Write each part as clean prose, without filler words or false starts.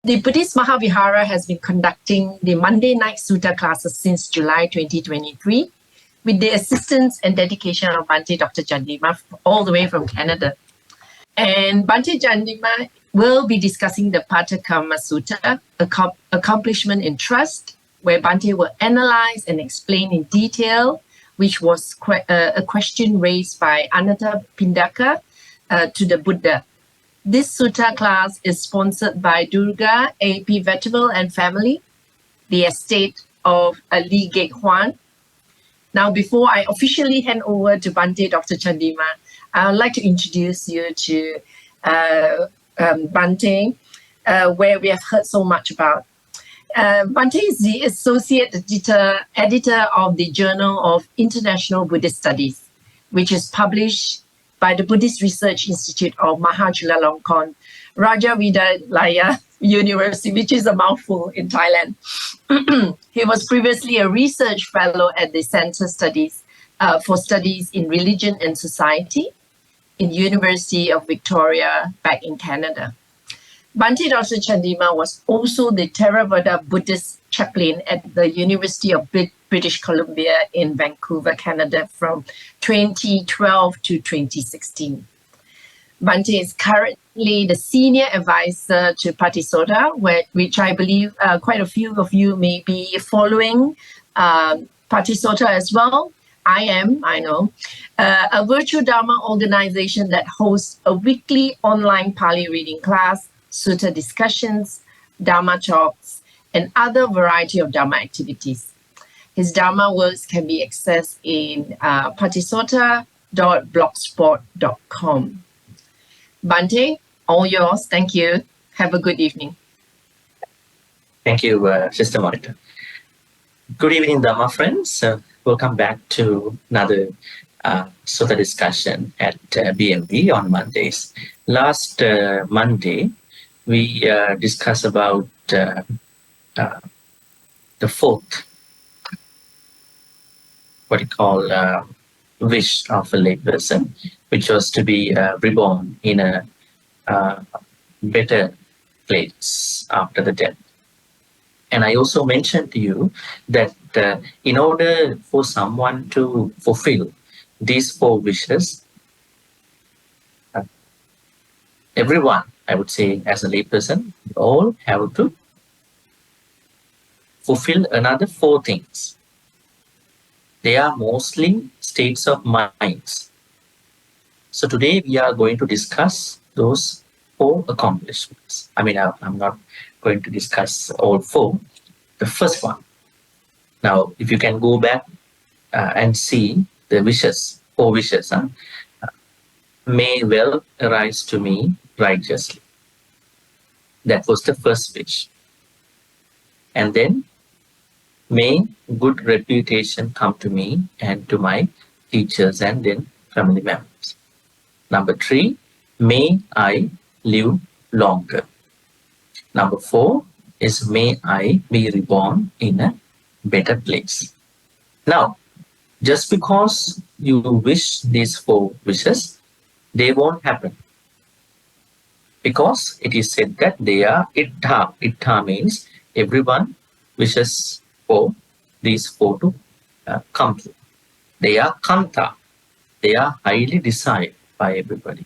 The Buddhist Mahavihara has been conducting the Monday night Sutta classes since July 2023 with the assistance and dedication of Bhante Dr. Chandima all the way from Canada. And Bhante Chandima will be discussing the Patakarma Sutta, Accomplishment in Trust, where Bhante will analyze and explain in detail, which was a question raised by Anatta Pindaka to the Buddha. This Sutta class is sponsored by Durga A.P. Vegetable and Family, the estate of Lee Gek Hwan. Now, before I officially hand over to Bhante Dr. Chandima, I would like to introduce you to Bhante, where we have heard so much about. Bhante is the Associate Editor of the Journal of International Buddhist Studies, which is published by the Buddhist Research Institute of Mahachulalongkorn, Rajavidyalaya University, which is a mouthful in Thailand. He was previously a research fellow at the Center for Studies in Religion and Society in University of Victoria back in Canada. Bhante Dr. Chandima was also the Theravada Buddhist chaplain at the University of British Columbia in Vancouver, Canada from 2012 to 2016. Bhante is currently the senior advisor to Patisotta, which I believe quite a few of you may be following Patisotta as well. I know, a virtual Dharma organization that hosts a weekly online Pali reading class, Sutta discussions, Dharma talks, and other variety of Dharma activities. His Dharma works can be accessed in patisotta.blogspot.com. Bhante, all yours. Thank you. Have a good evening. Thank you, Sister Monica. Good evening, Dharma friends. Welcome back to another Sutta discussion at BMB on Mondays. Last Monday, we discussed about the fourth, what you call wish of a layperson, which was to be reborn in a better place after the death. And I also mentioned to you that in order for someone to fulfill these four wishes, everyone, I would say, as a layperson, all have to fulfill another four things. They are mostly states of minds. So today we are going to discuss those four accomplishments. I mean, I'm not going to discuss all four. The first one. Now, if you can go back and see the wishes, four wishes, may well arise to me righteously. That was the first wish. And then, may good reputation come to me and to my teachers and then family members. Number 3, may I live longer. Number 4 is may I be reborn in a better place. Now, just because you wish these four wishes, they won't happen. Because it is said that they are ittha. Ittha means everyone wishes for these four to come true. They are kanta. They are highly desired by everybody.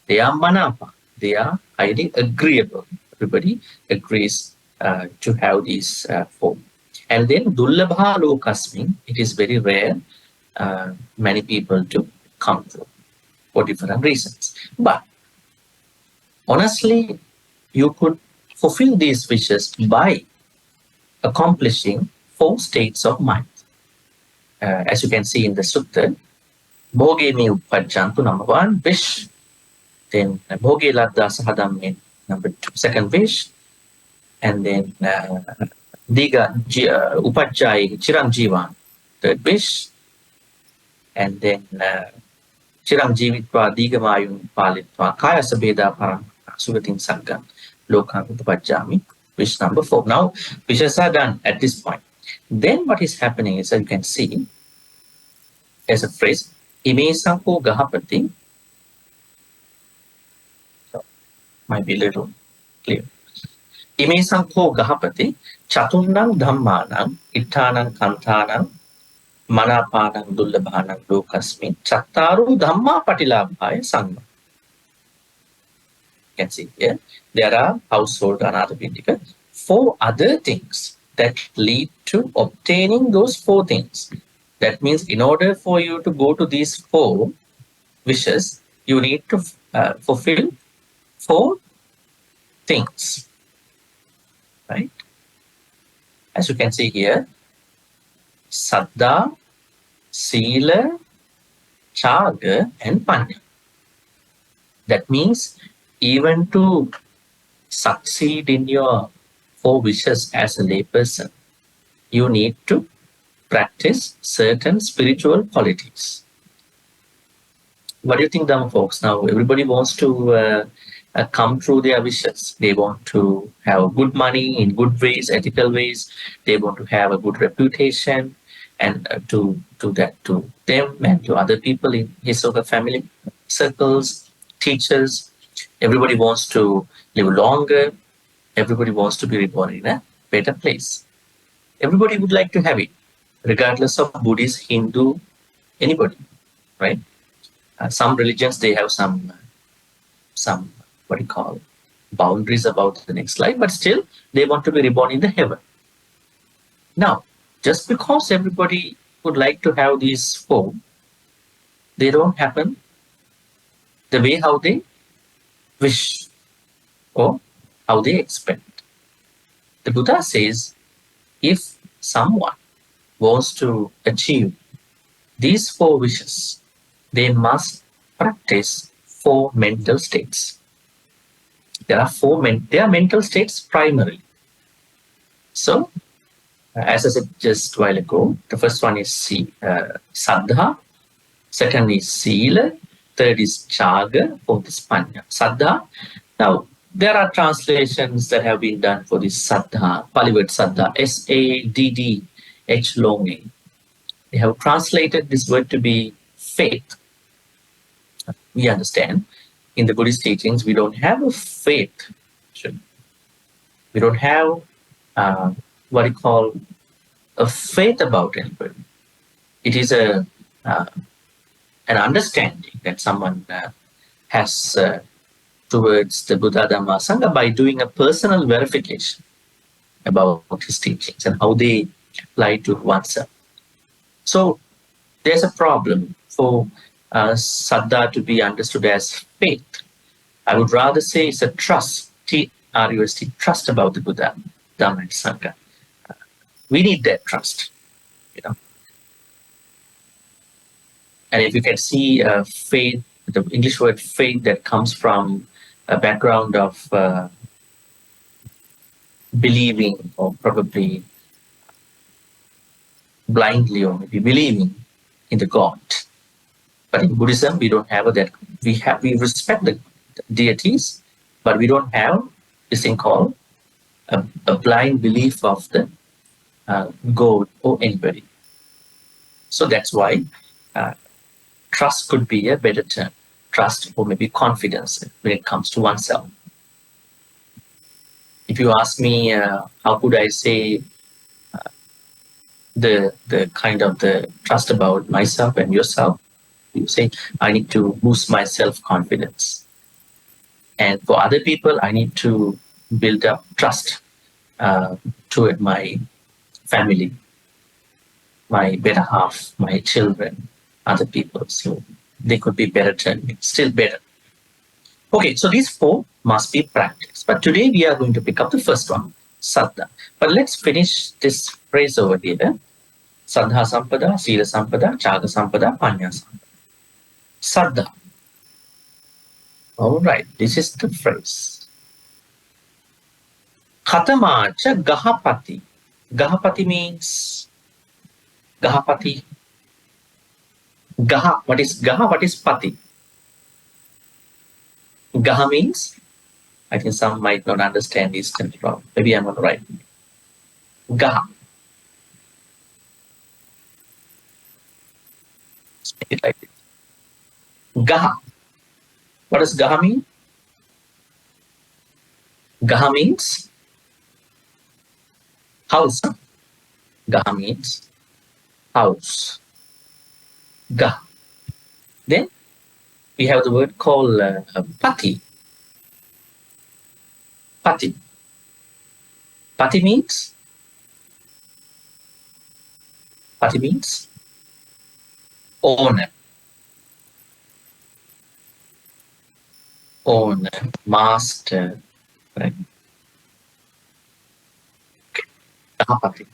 They are manapa. They are highly agreeable. Everybody agrees to have these four. And then dullabha lokasmin, it is very rare, many people to come true for different reasons. But honestly, you could fulfill these wishes by accomplishing four states of mind. As you can see in the sutta, bhoge me uppajjantu, number 1, wish. Then bhoge ladda sahadam, number 2, second wish. And then diga upajjai chirang jivan, third wish. And then chirang jivitva digamayun palitva kaya sabeda parang sugatin sangam lokang upajjami, wish number 4. Now, wishes are done at this point. Then what is happening is that you can see as a phrase, ime sanko gahapati. So, might be a little clear. Ime sankho gahapati chatunnang dhammanang ittanang kantanang manapanang dullabhanang lokasmin chattaru dhamma patilabhaya sangha. You can see here, there are household anadapindika, 4 other things that lead to obtaining those 4 things. That means in order for you to go to these 4 wishes, you need to fulfill 4 things, right? As you can see here, Saddha, Sila, Chaga, and Panya. That means even to succeed in your 4 wishes as a layperson, you need to practice certain spiritual qualities. What do you think, Dhamma folks? Now, everybody wants to come through their wishes. They want to have good money in good ways, ethical ways. They want to have a good reputation, and to that to them and to other people in his or her family circles, teachers. Everybody wants to live longer. Everybody wants to be reborn in a better place. Everybody would like to have it, regardless of Buddhist, Hindu, anybody, right? Some religions, they have some what do you call boundaries about the next life, but still they want to be reborn in the heaven. Now, just because everybody would like to have these 4, they don't happen the way how they wish or how they expect. The Buddha says, if someone wants to achieve these 4 wishes, they must practice 4 mental states. There are mental states primarily. So, as I said just a while ago, the first one is Saddha, second is Sila, third is Chaga, fourth is Panya. Saddha. Now, there are translations that have been done for this Saddha, Pali word Saddha, S-A-D-D-H long A. They have translated this word to be faith. We understand in the Buddhist teachings, we don't have a faith. We don't have what you call a faith about anybody. It is an understanding that someone has towards the Buddha, Dhamma, Sangha by doing a personal verification about his teachings and how they apply to oneself. So there's a problem for Saddha to be understood as faith. I would rather say it's a trust, T-R-U-S-T, trust about the Buddha, Dhamma, and Sangha. We need that trust, you know. And if you can see faith, the English word faith that comes from a background of believing or probably blindly or maybe believing in the God. But in Buddhism, we don't have that. We respect the deities, but we don't have this thing called a blind belief of the God or anybody. So that's why trust could be a better term. Trust or maybe confidence when it comes to oneself. If you ask me, how could I say the kind of the trust about myself and yourself, you say, I need to boost my self-confidence. And for other people, I need to build up trust toward my family, my better half, my children, other people. So they could be better than still better. Okay, so these 4 must be practiced. But today we are going to pick up the first one, Saddha. But let's finish this phrase over here. Saddha Sampada, Sila Sampada, Chaga Sampada, Panya Sampada. Saddha. All right, this is the phrase. Khatamacha Gahapati. Gahapati means Gahapati. Gaha, what is Gaha? What is Pati? Gaha means, I think some might not understand this term wrong. Maybe I'm not right. Gaha. Make it like this. Gaha. What does Gaha mean? Gaha means House. Gaha means house. Gah. Then we have the word called pati. Pati. Pati means owner, master, right? Gahapati.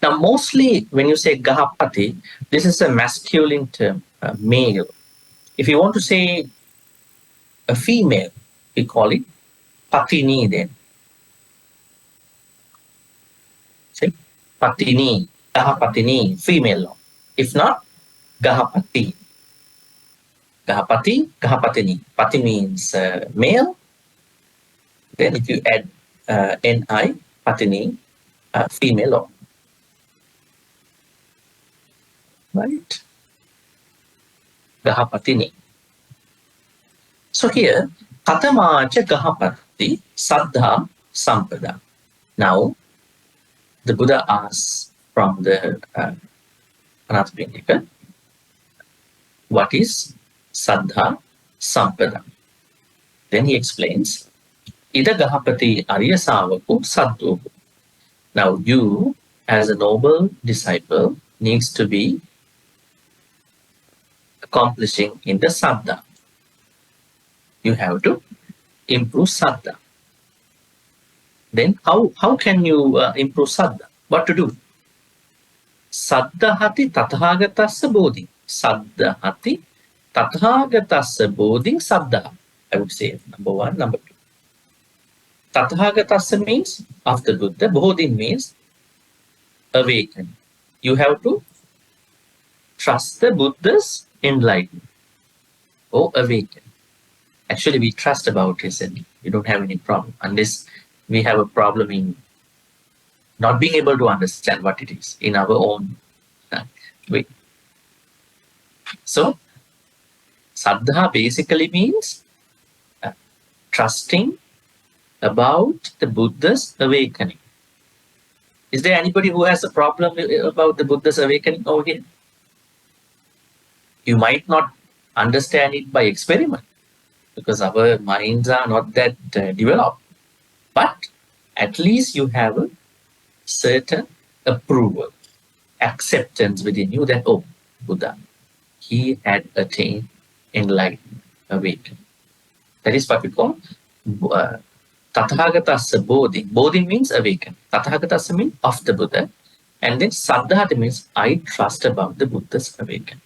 Now, mostly when you say Gahapati, this is a masculine term, male. If you want to say a female, we call it Patini then. See? Patini, Gahapatini, female. If not, Gahapati. Gahapati, Gahapatini. Pati means male. Then if you add ni, Patini, female. Right? Gahapatini. So here, Katamacha Gahapati Saddha Sampada. Now, the Buddha asks from the Anathapindika, what is Saddha Sampada? Then he explains, Ida Gahapati Arya Savaku Saddhu. Now, you, as a noble disciple, needs to be accomplishing in the Saddha. You have to improve Saddha. Then how can you improve Saddha? What to do? Saddhahati Tathagatasya Bodhi. Saddhahati Tathagatasya Bodhi Saddha. I would say number one. Number two. Tathagatasya means after Buddha. Bodhi means awaken. You have to trust the Buddha's enlightenment. Or awaken. Actually, we trust about it and we don't have any problem unless we have a problem in not being able to understand what it is in our own way. So, Saddha basically means trusting about the Buddha's awakening. Is there anybody who has a problem about the Buddha's awakening over here? You might not understand it by experiment because our minds are not that developed. But at least you have a certain approval, acceptance within you that, oh, Buddha, he had attained enlightenment, awakening. That is what we call Tathagatasya Bodhi. Bodhi means awaken. Tathagatasya means of the Buddha. And then Saddhati means I trust about the Buddha's awakening.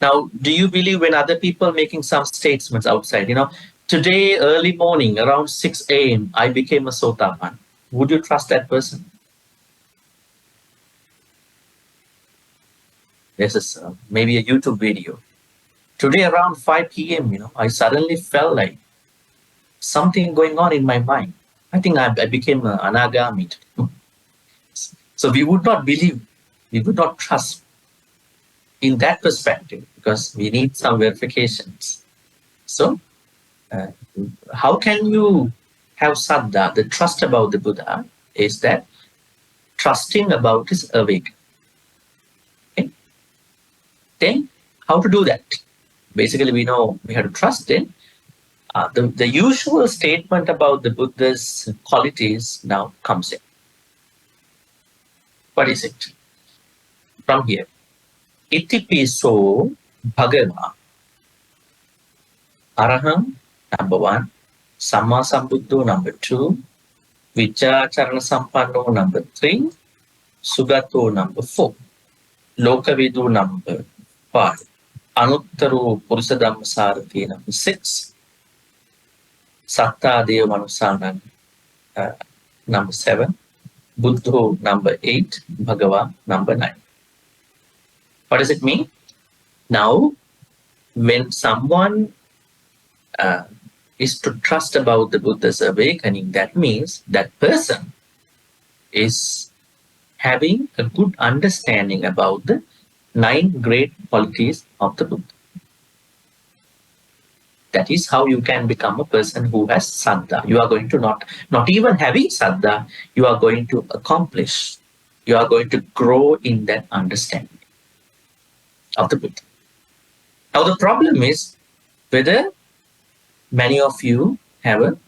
Now, do you believe when other people making some statements outside, today early morning around 6 a.m. I became a Sotapan. Would you trust that person? This is maybe a YouTube video. Today around 5 p.m., I suddenly felt like something going on in my mind. I think I became an Anagami. So we would not believe, we would not trust in that perspective because we need some verifications. So, how can you have Saddha, the trust about the Buddha, is that trusting about his awakening. Okay? Then, how to do that? Basically, we know we have to trust in. The usual statement about the Buddha's qualities now comes in. What is it? From here. Itipiso Bhagava. Araham, number one. Samma Sambuddho, number two. Vichacharana Sampanno, number three. Sugato, number four. Lokavidu, number five. Anuttaro Purusadhamma Sarathi, number six. Satta Deva Manusanan, number seven. Buddho, number eight. Bhagava, number nine. What does it mean? Now, when someone is to trust about the Buddha's awakening, that means that person is having a good understanding about the 9 great qualities of the Buddha. That is how you can become a person who has saddha. You are going to not even having saddha, you are going to accomplish, you are going to grow in that understanding of the Buddha. Now the problem is whether many of you have a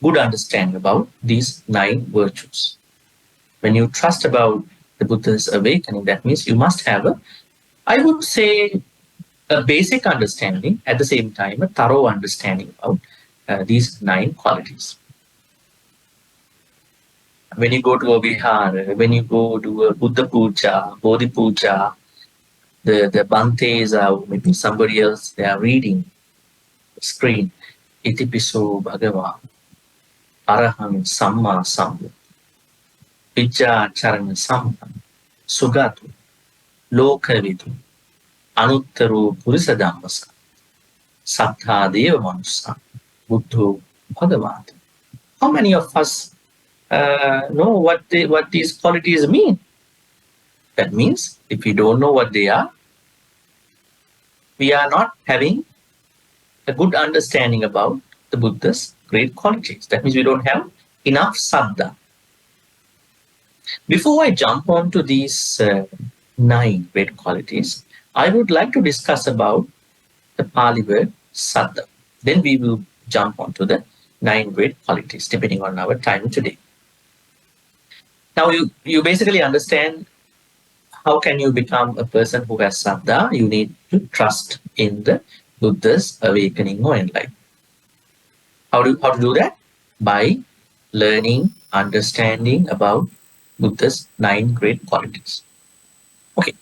good understanding about these 9 virtues. When you trust about the Buddha's awakening, that means you must have a, I would say, a basic understanding, at the same time, a thorough understanding of these 9 qualities. When you go to a vihara, when you go to a Buddha puja, Bodhi puja, the Bhantes or maybe somebody else, they are reading the screen, Itipiso Bhagava, Araham Samma Sambuddha, Vijja Charana Samma, Sugatu, Lokavidu, Anuttaru Purisa Dhammasa, Sattha Deva Manusa, Buddho Bhagavat. How many of us know what these qualities mean? That means if we don't know what they are, we are not having a good understanding about the Buddha's great qualities. That means we don't have enough saddha. Before I jump on to these 9 great qualities, I would like to discuss about the Pali word saddha. Then we will jump on to the 9 great qualities, depending on our time today. Now you basically understand how can you become a person who has saddha? You need to trust in the Buddha's awakening or enlightenment. How to do that? By learning, understanding about Buddha's 9 great qualities. Okay.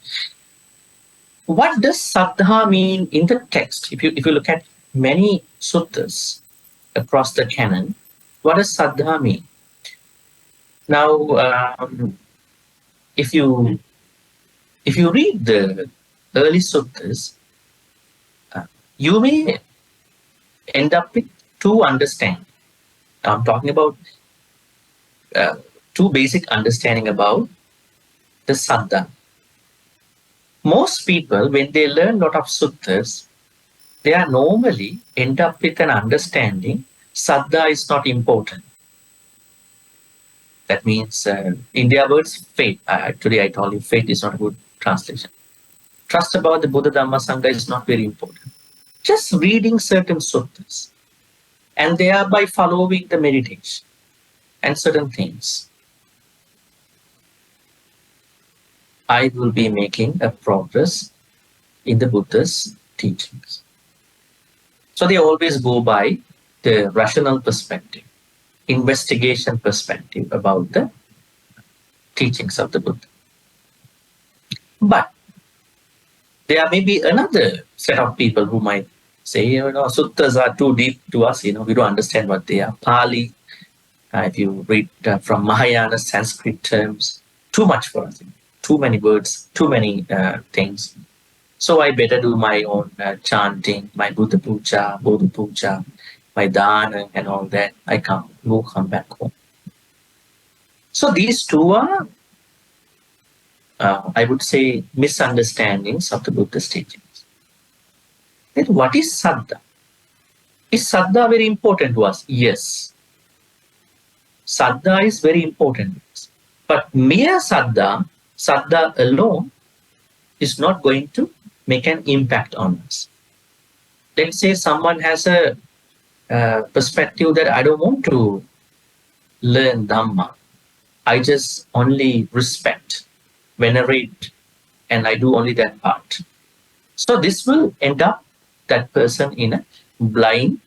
What does saddha mean in the text? If you look at many suttas across the canon, what does saddha mean? Now, if you read the early suttas, you may end up with 2 understandings. I'm talking about 2 basic understanding about the saddha. Most people, when they learn a lot of suttas, they are normally end up with an understanding saddha is not important. That means in their words, faith. Today I told you faith is not a good translation. Trust about the Buddha Dhamma Sangha is not very important. Just reading certain suttas and thereby following the meditation and certain things, I will be making a progress in the Buddha's teachings. So they always go by the rational perspective, investigation perspective about the teachings of the Buddha. But there may be another set of people who might say, suttas are too deep to us, we don't understand what they are. Pali, if you read from Mahayana Sanskrit terms, too much for us. Too many words, too many things. So I better do my own chanting, my Buddha puja, Bodhi puja, my dana and all that. I come back home. So these 2 are, I would say, misunderstandings of the Buddha's teachings. Then what is saddha? Is saddha very important to us? Yes. Saddha is very important. But mere saddha alone is not going to make an impact on us. Let's say someone has a perspective that I don't want to learn Dhamma. I just only respect, venerate, and I do only that part. So this will end up that person in a blind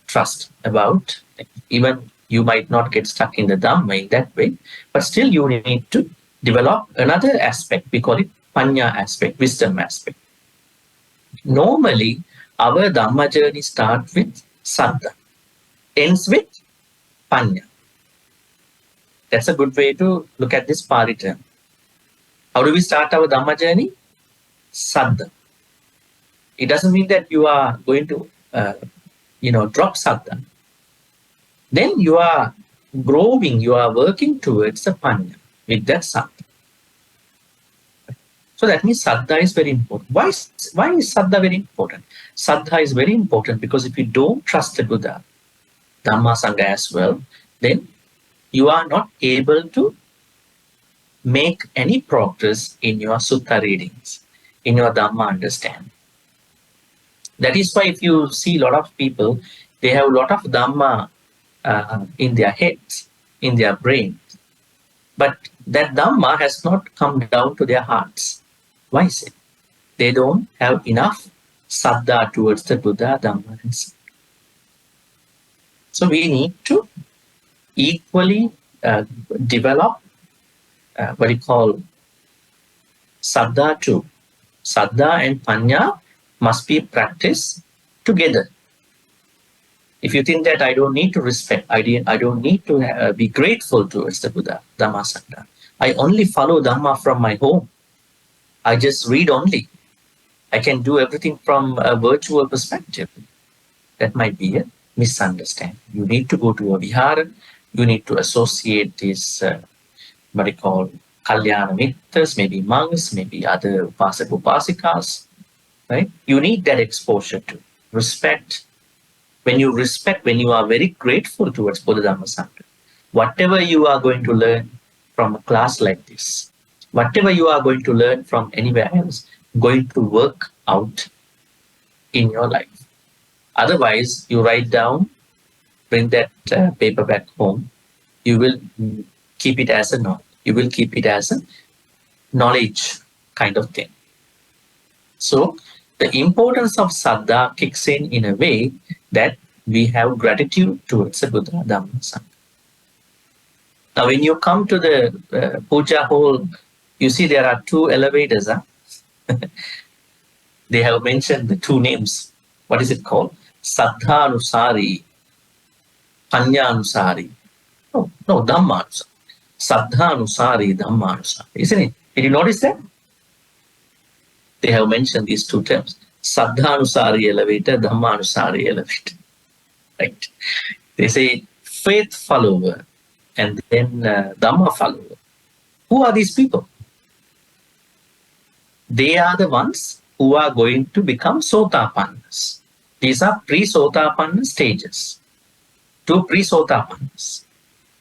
trust about, even you might not get stuck in the Dhamma in that way, but still you need to develop another aspect. We call it Panya aspect, wisdom aspect. Normally, our Dhamma journey starts with saddha, ends with Panya. That's a good way to look at this Pali term. How do we start our Dhamma journey? Saddha. It doesn't mean that you are going to, drop saddha. Then you are growing, you are working towards the Panya with that saddha. So that means Saddha is very important. Why is Saddha very important? Saddha is very important because if you don't trust the Buddha, Dhamma, Sangha as well, then you are not able to make any progress in your Sutta readings, in your Dhamma understanding. That is why if you see a lot of people, they have a lot of Dhamma in their heads, in their brain, but that Dhamma has not come down to their hearts. Why is it? They don't have enough Saddha towards the Buddha, Dhamma, and Sangha. So we need to equally develop what you call Saddha too. Saddha and Panya must be practiced together. If you think that I don't need to respect, I don't need to be grateful towards the Buddha, Dhamma, Sangha. I only follow Dhamma from my home. I just read only. I can do everything from a virtual perspective. That might be a misunderstanding. You need to go to a vihara. You need to associate these, what you call, kalyana mittas, maybe monks, maybe other upasaka upasikas, right? You need that exposure to respect. When you are very grateful towards Buddha, Dhamma, Sangha, whatever you are going to learn from a class like this, whatever you are going to learn from anywhere else, going to work out in your life. Otherwise, you write down, bring that paper back home, you will keep it as a note. You will keep it as a knowledge kind of thing. So the importance of Saddha kicks in a way that we have gratitude towards the Buddha, Dhamma, Sangha. Now, when you come to the puja hall, you see there are two elevators. They have mentioned the two names. What is it called? Saddhanusari, Panyanusari. No, Dhammanusari. Saddhanusari, Dhammanusari. Isn't it? Did you notice that? They have mentioned these two terms. Saddhanusari elevator, Dhammanusari elevator. Right? They say faith follower and then Dhamma follower. Who are these people? They are the ones who are going to become Sotapannas. These are pre-Sotapanna stages. Two pre-Sotapannas.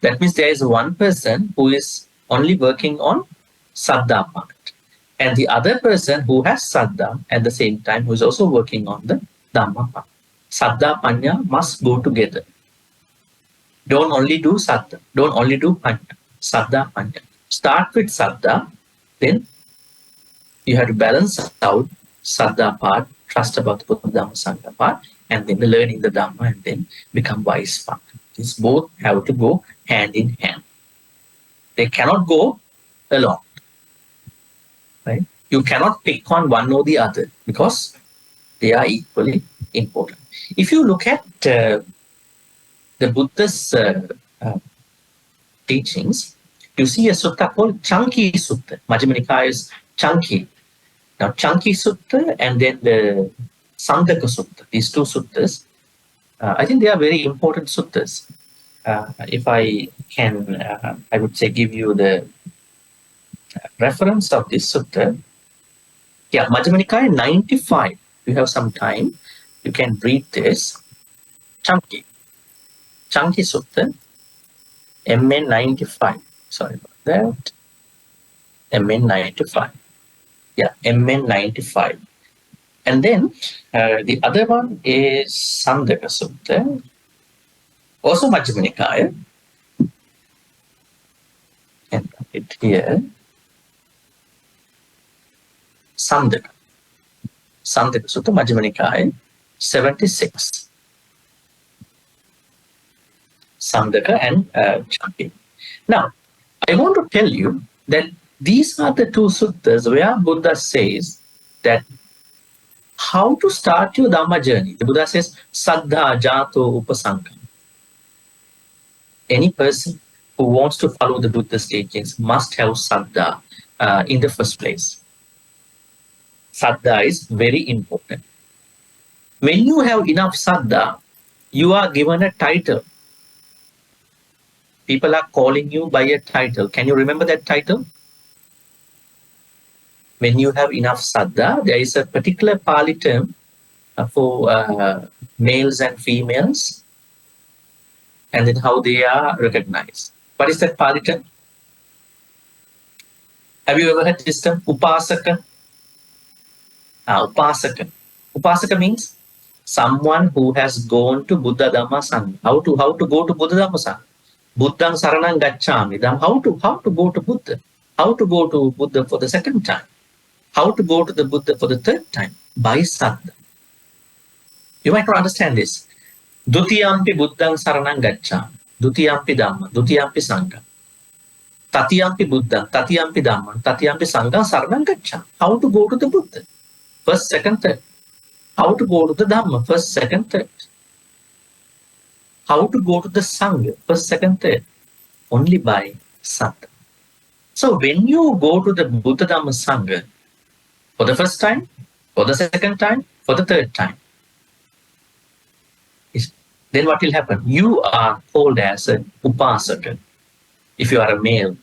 That means there is one person who is only working on Saddha part. And the other person who has Saddha at the same time who is also working on the Dhamma part. Saddha, Panya must go together. Don't only do Saddha. Don't only do Panya. Saddha, Panya. Start with Saddha, then you have to balance out Saddha part, trust about the Buddha, Dhamma, Sangha part, and then learning the Dhamma and then become wise part. These both have to go hand in hand. They cannot go alone. Right? You cannot pick on one or the other because they are equally important. If you look at the Buddha's teachings, you see a sutta called Chanki Sutta. Majjhima Nikaya's Chanki. Now, Chanki Sutta and then the Sandaka Sutta, these two suttas, I think they are very important suttas. If I can, I would say give you the reference of this sutta. Yeah, Majjhima Nikaya 95. If you have some time, you can read this. Chanki Sutta, MN 95. Sorry about that. MN 95. Yeah, MN 95. And then the other one is Sandaka Sutta, also Majjhima Nikaya. And it here. Sandaka Sutta, Majjhima Nikaya 76. Sandaka and Chanki. Now, I want to tell you that these are the two suttas where Buddha says that how to start your Dhamma journey. The Buddha says, Saddha Jato Upasankam. Any person who wants to follow the Buddha's teachings must have Saddha in the first place. Saddha is very important. When you have enough Saddha, you are given a title. People are calling you by a title. Can you remember that title? when you have enough saddha, there is a particular Pali term for males and females, and then how they are recognized. What is that Pali term? Have you ever heard this term? Upasaka. Upasaka. Upasaka means someone who has gone to Buddha Dhamma Sangha. How to go to Buddha Dhamma Sangha? Buddhang saranang gacchami. How to go to Buddha? How to go to Buddha for the second time? How to go to the Buddha for the third time? By saddha. You might not understand this. Dutiyampi Buddhang saranang gacchami. Dutiyampi Dhamma. Dutiyampi Sangha. Tatiyampi Buddha. Tatiyampi Dhamma. Tatiyampi Sangha saranang gacchami. How to go to the Buddha? First, second, third. How to go to the Dhamma? First, second, third. How to go to the Sangha? First, second, third. Only by saddha. So when you go to the Buddha Dhamma Sangha for the first time, for the second time, for the third time, then what will happen? You are called as an upasaka. If you are a male,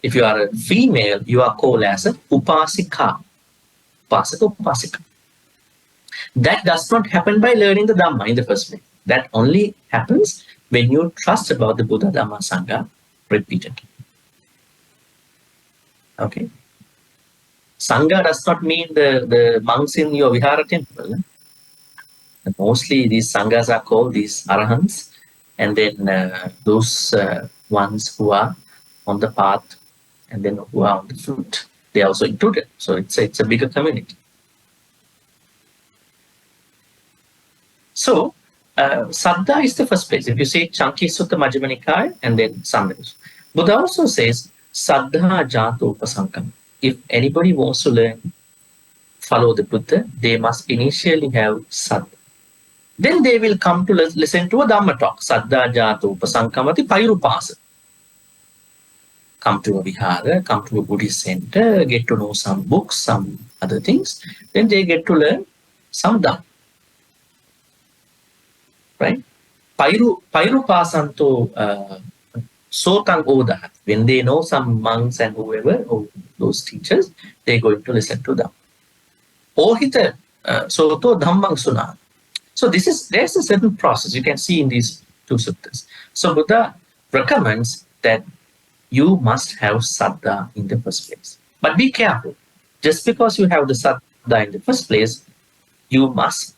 if you are a female, you are called as an upasika. Upasaka, upasika. That does not happen by learning the Dhamma in the first place. That only happens when you trust about the Buddha Dhamma Sangha repeatedly. Okay. Sangha does not mean the monks in your Vihara temple. Mostly these Sanghas are called these Arahants, and then those ones who are on the path and then who are on the fruit, they are also included. So it's a bigger community. So saddha is the first place. If you say Chanki Sutta Majjhima Nikaya and then Sangha. Buddha also says saddha jato upasankam. If anybody wants to learn, follow the Buddha, they must initially have saddha. Then they will come to listen to a Dhamma talk. Saddha jato upasankamati pairupasa. Come to a vihara, come to a Buddhist center, get to know some books, some other things. Then they get to learn some Dhamma. Right? Pairupasanto sotang odahat. When they know some monks and whoever, or those teachers, they're going to listen to them. Ohita soto dhammang suna. So there's a certain process you can see in these two suttas. So Buddha recommends that you must have saddha in the first place. But be careful. Just because you have the saddha in the first place, you must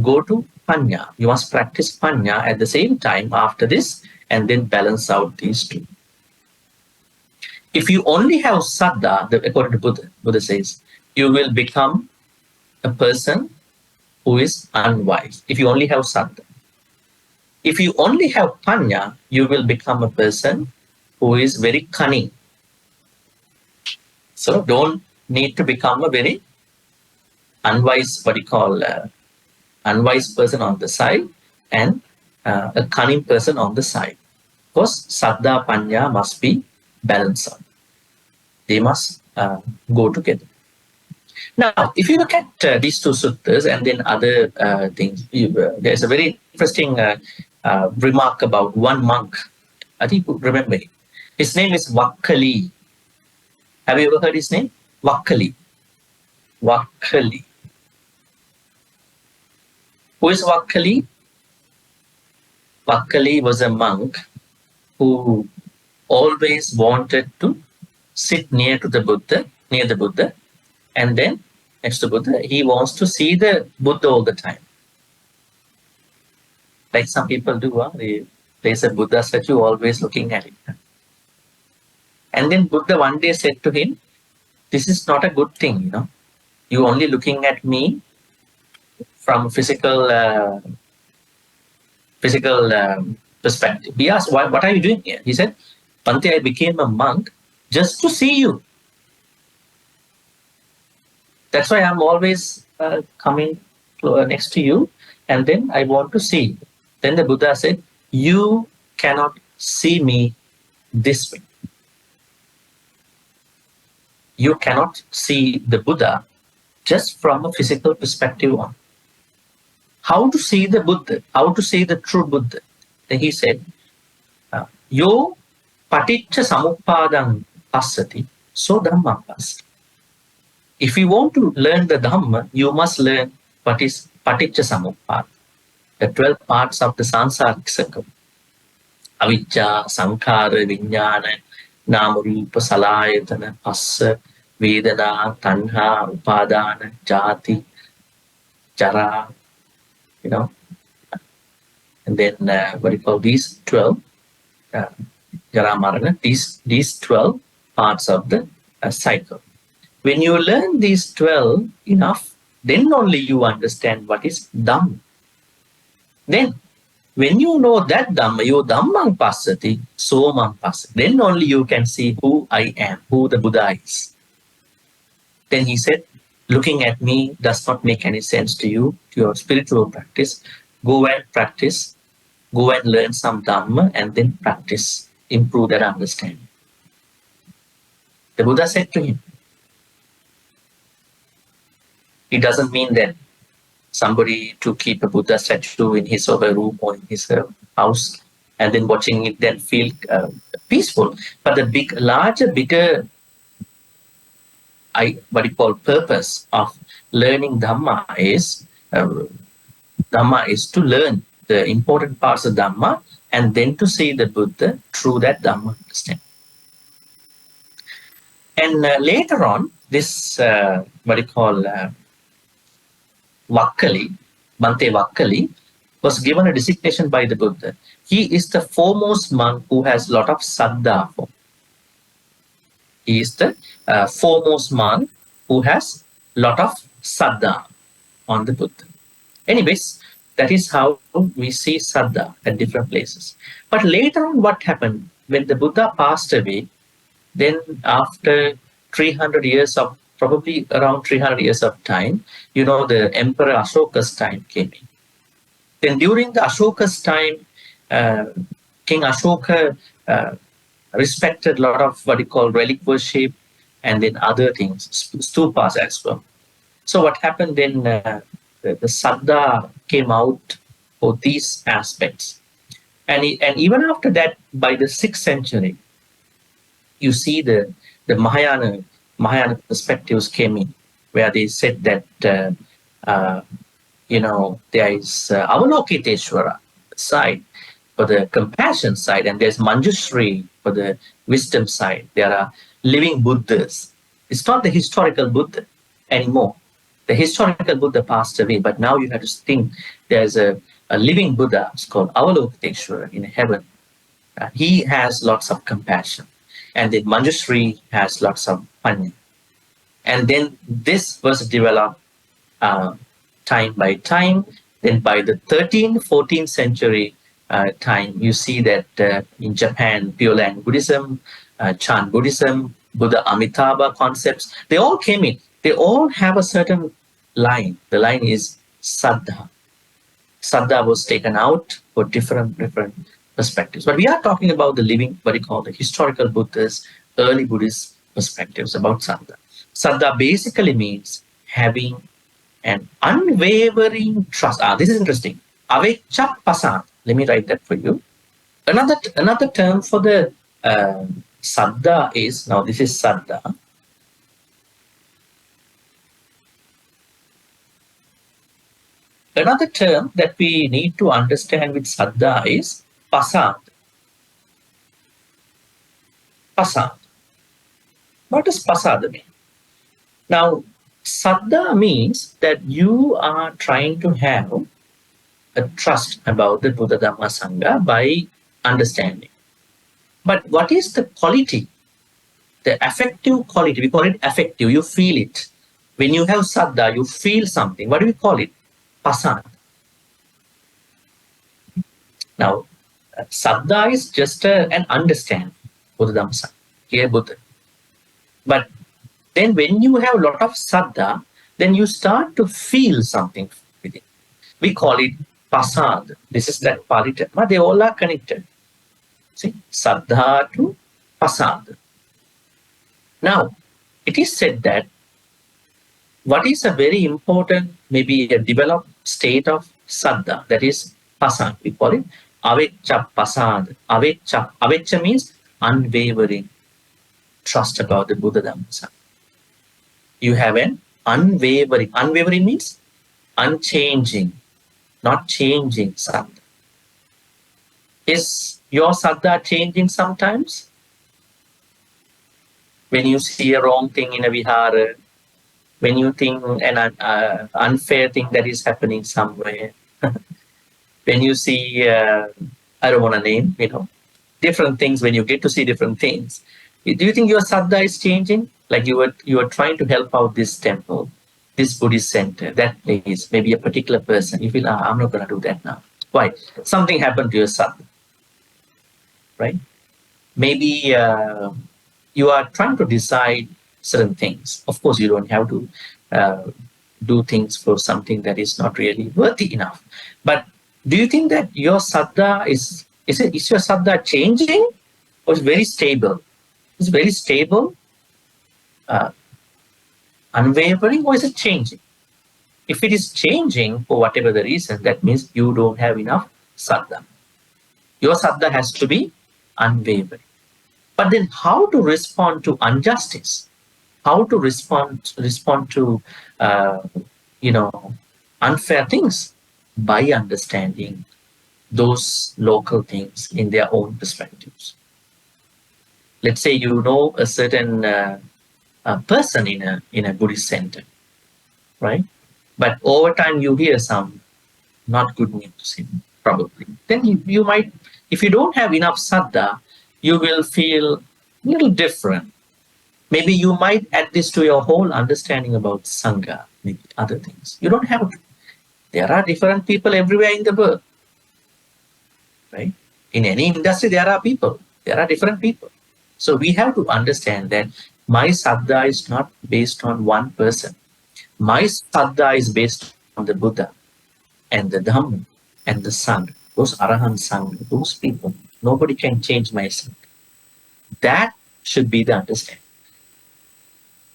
go to panya. You must practice panya at the same time after this, and then balance out these two. If you only have saddha, according to Buddha, Buddha says, you will become a person who is unwise. If you only have saddha. If you only have panya, you will become a person who is very cunning. So don't need to become a very unwise, what you call unwise person on the side and a cunning person on the side. Because saddha panya must be balanced out. They must go together. Now, if you look at these two suttas and then other things, there's a very interesting remark about one monk. I think you remember him. His name is Vakkali. Have you ever heard his name? Vakkali. Vakkali. Who is Vakkali? Vakkali was a monk who always wanted to sit near the Buddha, and then next to Buddha, he wants to see the Buddha all the time. Like some people do, there's a Buddha statue, always looking at it. And then Buddha one day said to him, this is not a good thing, you know. You only looking at me from physical perspective. He asked, what are you doing here? He said, Bhante, I became a monk just to see you. That's why I'm always coming next to you, and then I want to see you. Then the Buddha said, you cannot see me this way. You cannot see the Buddha just from a physical perspective on. How to see the Buddha? How to see the true Buddha? Then he said, Yo paticca samuppadang passati, so dhamma passati. If you want to learn the Dhamma, you must learn what is Paticca Samuppada, the 12 parts of the Sansaric circle. Avijja, Sankhara, Vijnana, Nama Rupa, Salayatana, Passa, Vedana, Tanha, Upadana, Jati, Jara, you know, and then what do you call these 12? Jara Marana, these 12 parts of the cycle. When you learn these 12 enough, then only you understand what is Dhamma. Then, when you know that Dhamma, you Dhammang Passati, Somang Passati, then only you can see who I am, who the Buddha is. Then he said, looking at me does not make any sense to you, to your spiritual practice. Go and practice, go and learn some Dhamma and then practice, improve that understanding. The Buddha said to him, it doesn't mean that somebody to keep a Buddha statue in his or her room or in his house and then watching it then feel peaceful. But the bigger purpose of learning Dhamma is to learn the important parts of Dhamma and then to see the Buddha through that Dhamma understanding. And later on, this Vakkali, Bhante Vakkali, was given a designation by the Buddha. He is the foremost monk who has a lot of saddha. He is the foremost monk who has a lot of saddha on the Buddha. Anyways, that is how we see saddha at different places. But later on, what happened? When the Buddha passed away, then after 300 years of probably around 300 years of time, the Emperor Ashoka's time came in. Then during the Ashoka's time, King Ashoka respected a lot of what he called relic worship and then other things, stupas as well. So what happened then, the saddha came out for these aspects. And even after that, by the 6th century, you see the Mahayana perspectives came in, where they said that, there is Avalokiteshvara side for the compassion side, and there's Manjushri for the wisdom side. There are living Buddhas. It's not the historical Buddha anymore. The historical Buddha passed away, but now you have to think there's a living Buddha. It's called Avalokiteshvara in heaven. He has lots of compassion. And then Manjushri has lots of panya. And then this was developed time by time. Then by the 13th, 14th century time, you see that in Japan, Pure Land Buddhism, Chan Buddhism, Buddha Amitabha concepts, they all came in. They all have a certain line. The line is saddha. Saddha was taken out for different perspectives. But we are talking about the living, what we call the historical Buddhas, early Buddhist perspectives about saddha. Saddha basically means having an unwavering trust. This is interesting. Aveccha pasad. Let me write that for you. Another term for the saddha is, now this is saddha. Another term that we need to understand with saddha is pasad. Pasad. What does pasad mean? Now, saddha means that you are trying to have a trust about the Buddha Dhamma Sangha by understanding. But what is the quality? The affective quality, we call it affective, you feel it. When you have saddha, you feel something. What do we call it? Pasad. Now, saddha is just an understanding, Buddha Dhamma Sangha, here Buddha. But then when you have a lot of saddha, then you start to feel something with it. We call it pasad. This is that Pali term. They all are connected. See, saddha to pasad. Now, it is said that what is a very important, maybe a developed state of saddha, that is pasad. We call it aveccha pasad. Aveccha means unwavering trust about the Buddha Dhamma Sangha. You have an unwavering. Unwavering means unchanging, not changing saddha. Is your saddha changing sometimes? When you see a wrong thing in a vihara, when you think an unfair thing that is happening somewhere, when you see, I don't want to name, different things, when you get to see different things, do you think your saddha is changing? Like you were trying to help out this temple, this Buddhist center, that place, maybe a particular person. You feel, I'm not going to do that now. Why? Something happened to your saddha, right? Maybe you are trying to decide certain things. Of course, you don't have to do things for something that is not really worthy enough. But do you think that your saddha is your saddha changing, or is very stable? It's very stable, unwavering, or is it changing? If it is changing for whatever the reason, that means you don't have enough saddha. Your saddha has to be unwavering. But then how to respond to injustice? How to respond to unfair things? By understanding those local things in their own perspectives. Let's say you know a certain person in a Buddhist center, right? But over time you hear some not good news, probably. Then you might, if you don't have enough saddha, you will feel a little different. Maybe you might add this to your whole understanding about Sangha, maybe other things. You don't have to. There are different people everywhere in the world, right? In any industry, there are people. There are different people. So we have to understand that my saddha is not based on one person. My saddha is based on the Buddha and the Dhamma and the Sangha, those Arahant Sangha, those people. Nobody can change my saddha. That should be the understanding.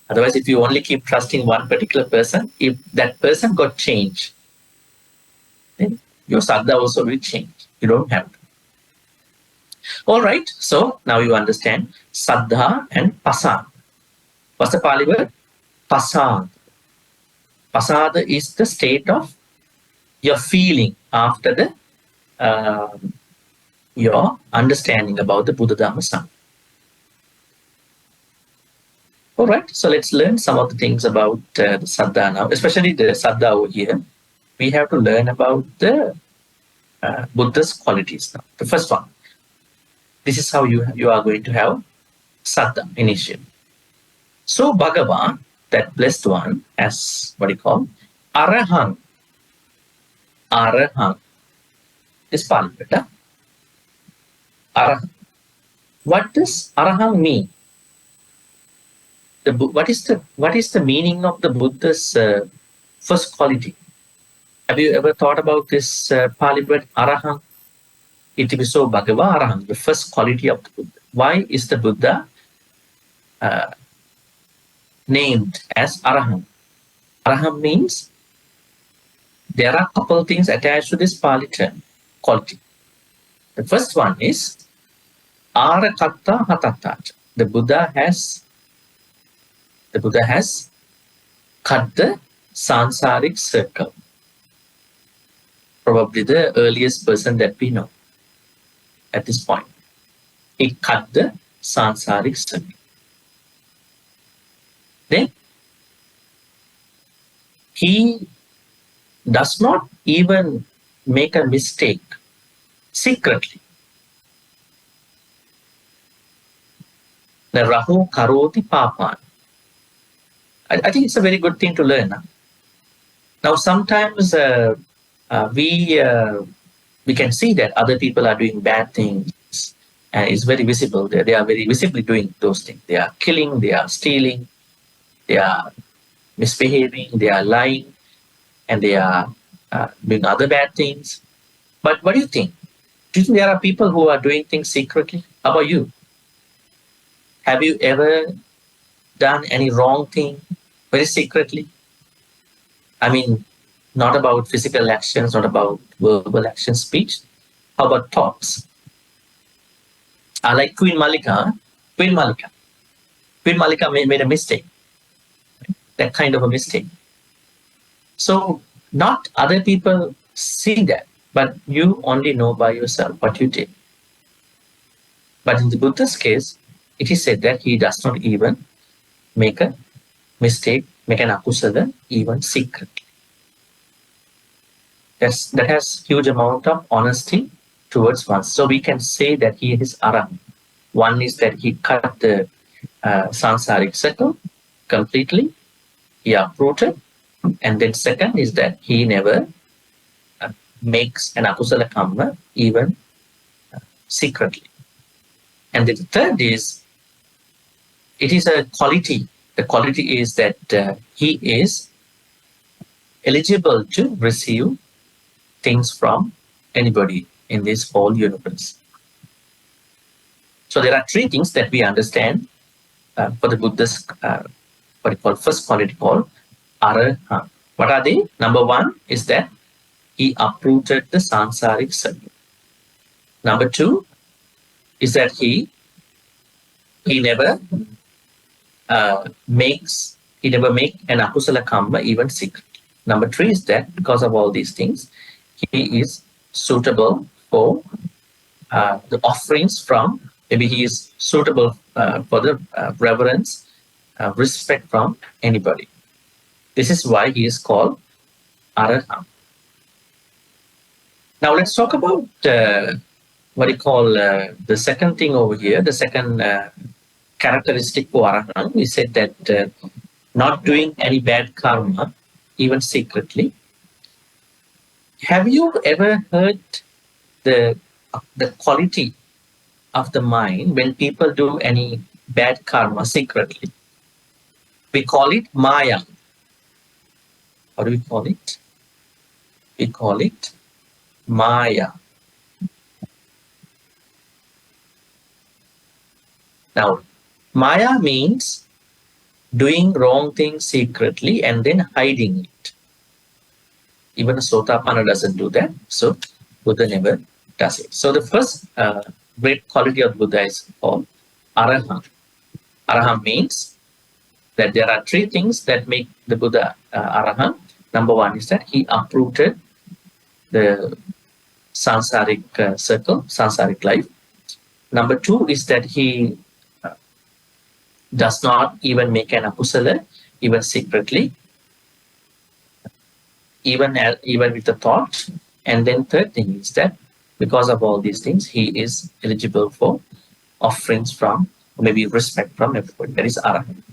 Otherwise, if you only keep trusting one particular person, if that person got changed, then your saddha also will change. You don't have to. All right, so now you understand saddha and pasad. What's the Pali word? Pasad. Pasada is the state of your feeling after the your understanding about the Buddha Dhamma Sangha. All right, so let's learn some of the things about the saddha now, especially the saddha over here. We have to learn about the Buddha's qualities now. The first one, this is how you are going to have saddha initially. So Bhagavan, that blessed one, as what you call Arahant. Arahant. This Pali word, Arahant. What does Arahant mean? What is the meaning of the Buddha's first quality? Have you ever thought about this Pali word Arahant? Itiviso Bhagava Arahant, the first quality of the Buddha. Why is the Buddha named as Arahant? Arahant means there are a couple of things attached to this Pali term, quality. The first one is Arakatta Hatatacha. The Buddha has cut the sansaric circle. Probably the earliest person that we know at this point. He cut the sansaric circle. Then he does not even make a mistake secretly. The Rahu Karoti Papan. I think it's a very good thing to learn. Now, sometimes we can see that other people are doing bad things. It's very visible. They are very visibly doing those things. They are killing, they are stealing, they are misbehaving, they are lying, and they are doing other bad things. But what do you think? Do you think there are people who are doing things secretly? How about you? Have you ever done any wrong thing very secretly? I mean, not about physical actions, not about verbal actions, speech. How about thoughts? Like Queen Malika. Queen Malika made a mistake. that kind of a mistake. So not other people see that, but you only know by yourself what you did. But in the Buddha's case, it is said that he does not even make a mistake, make an akusala, even secretly. That has huge amount of honesty towards one. So we can say that he is arahant. One is that he cut the sansaric circle completely, he uprooted, and then second is that he never makes an akusala karma even secretly. And then the third is, it is a quality. The quality is that he is eligible to receive things from anybody in this whole universe. So there are three things that we understand for the Buddha's what you call first quality called arahant. What are they? Number one is that he uprooted the sansaric circle. Number two is that he never make an akusala karma even secret. Number three is that because of all these things, he is suitable for the offerings from, maybe he is suitable for the reverence, respect from anybody. This is why he is called arahant. Now let's talk about what you call the second thing over here, the second characteristic for arahant. We said that not doing any bad karma, even secretly. Have you ever heard the quality of the mind when people do any bad karma secretly? We call it maya. How do we call it? We call it maya. Now, maya means doing wrong things secretly and then hiding it. Even a Sotapanna doesn't do that, so Buddha never does it. So the first great quality of Buddha is called arahant. Arahant means that there are three things that make the Buddha arahant. Number one is that he uprooted the sansaric circle, sansaric life. Number two is that he does not even make an akusala, even secretly, even with the thought. And then third thing is that because of all these things, he is eligible for offerings from, maybe respect from everybody. That is arahant.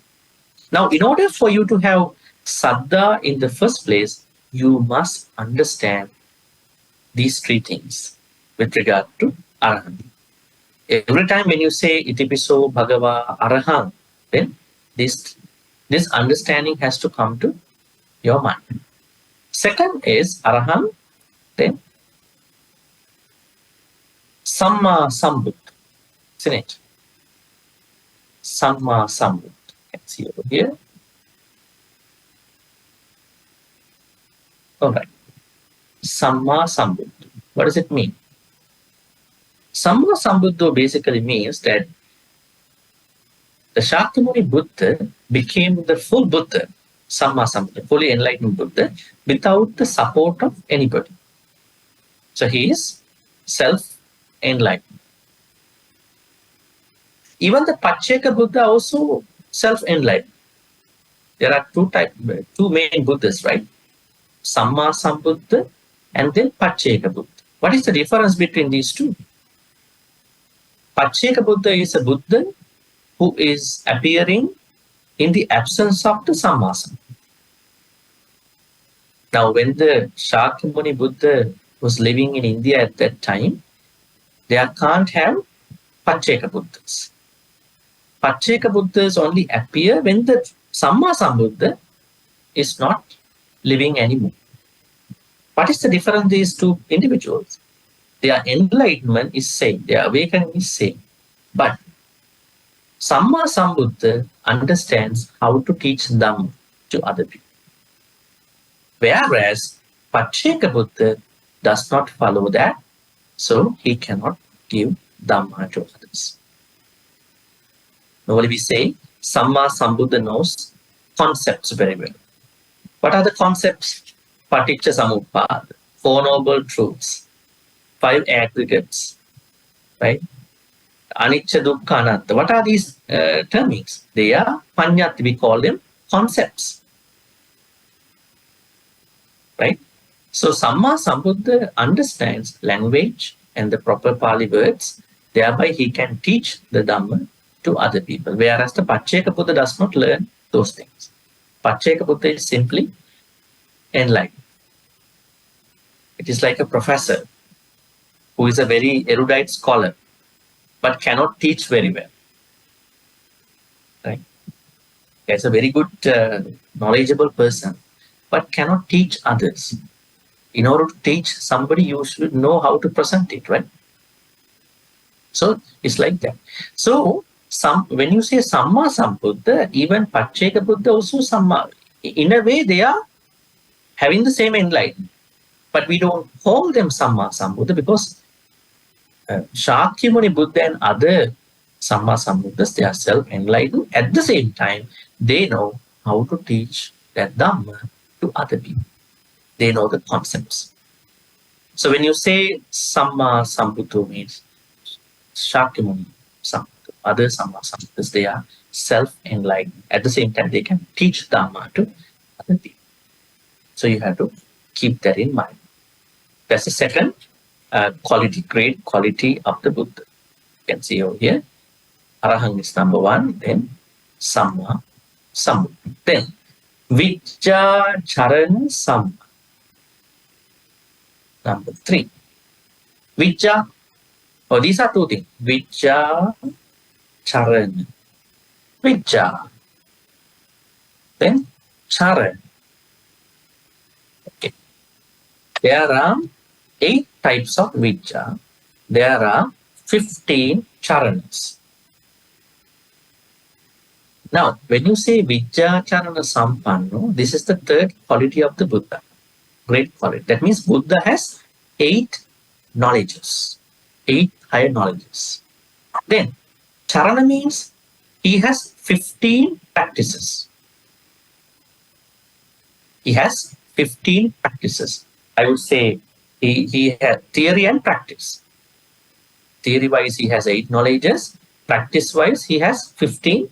Now, in order for you to have saddha in the first place, you must understand these three things with regard to arahant. Every time when you say itipiso bhagava arahant, then this understanding has to come to your mind. Second is arahant, then samma sambuddha, isn't it? Samma sambuddha. You can see over here. All right. Samma sambuddha. What does it mean? Samma sambuddha basically means that the Shakyamuni Buddha became the full Buddha, Samma Sambuddha, fully enlightened Buddha, without the support of anybody. So he is self-enlightened. Even the Pacceka Buddha also self-enlightened. There are two main Buddhas, right? Samma Sambuddha and then Pacceka Buddha. What is the difference between these two? Pacceka Buddha is a Buddha who is appearing in the absence of the Samma Sambuddha. Now, when the Shakyamuni Buddha was living in India at that time, they can't have Pacceka Buddhas. Pacceka Buddhas only appear when the Samma Sambuddha is not living anymore. What is the difference in these two individuals? Their enlightenment is same, their awakening is same. But Samma Sambuddha understands how to teach Dhamma to other people. Whereas Pacceka Buddha does not follow that, so he cannot give Dhamma to others. Normally we say Samma Sambuddha knows concepts very well. What are the concepts? Paticca Samuppada, Four Noble Truths, Five Aggregates, right? Anicca, Dukkha, Anatta. What are these termings? They are Panyati, we call them concepts, right? So Samma Sambuddha understands language and the proper Pali words, thereby he can teach the Dhamma to other people, whereas the Pacceka Buddha does not learn those things. Pacceka Buddha is simply enlightened. It is like a professor who is a very erudite scholar, but cannot teach very well. Right? He's a very good, knowledgeable person, but cannot teach others. In order to teach somebody, you should know how to present it, right? So it's like that. So when you say Samma Sambuddha, even Pacceka Buddha also Samma. In a way, they are having the same enlightenment, but we don't call them Samma Sambuddha because Shakyamuni Buddha and other Samma Sambuddhas, they are self-enlightened. At the same time, they know how to teach that Dhamma to other people. They know the concepts. So when you say Samma Sambuddha means Shakyamuni Sambuddha, other Samma Sambuddhas, they are self-enlightened. At the same time, they can teach Dhamma to other people. So you have to keep that in mind. That's the second quality, great quality of the Buddha. You can see over here, Arahant is number one, then Samma Sambuddha. Then Vijja Charana Samma. Number three. Vijja, these are two things. Vijja Charana. Vijja. Then Charana. Okay. There are 8 types of Vijja. There are 15 charanas. Now, when you say Vijja Charana Sampanno, this is the third quality of the Buddha. Great quality. That means Buddha has 8 knowledges, 8 higher knowledges. Then, Charana means he has 15 practices. He has 15 practices. I would say he has theory and practice. Theory-wise, he has 8 knowledges. Practice-wise, he has 15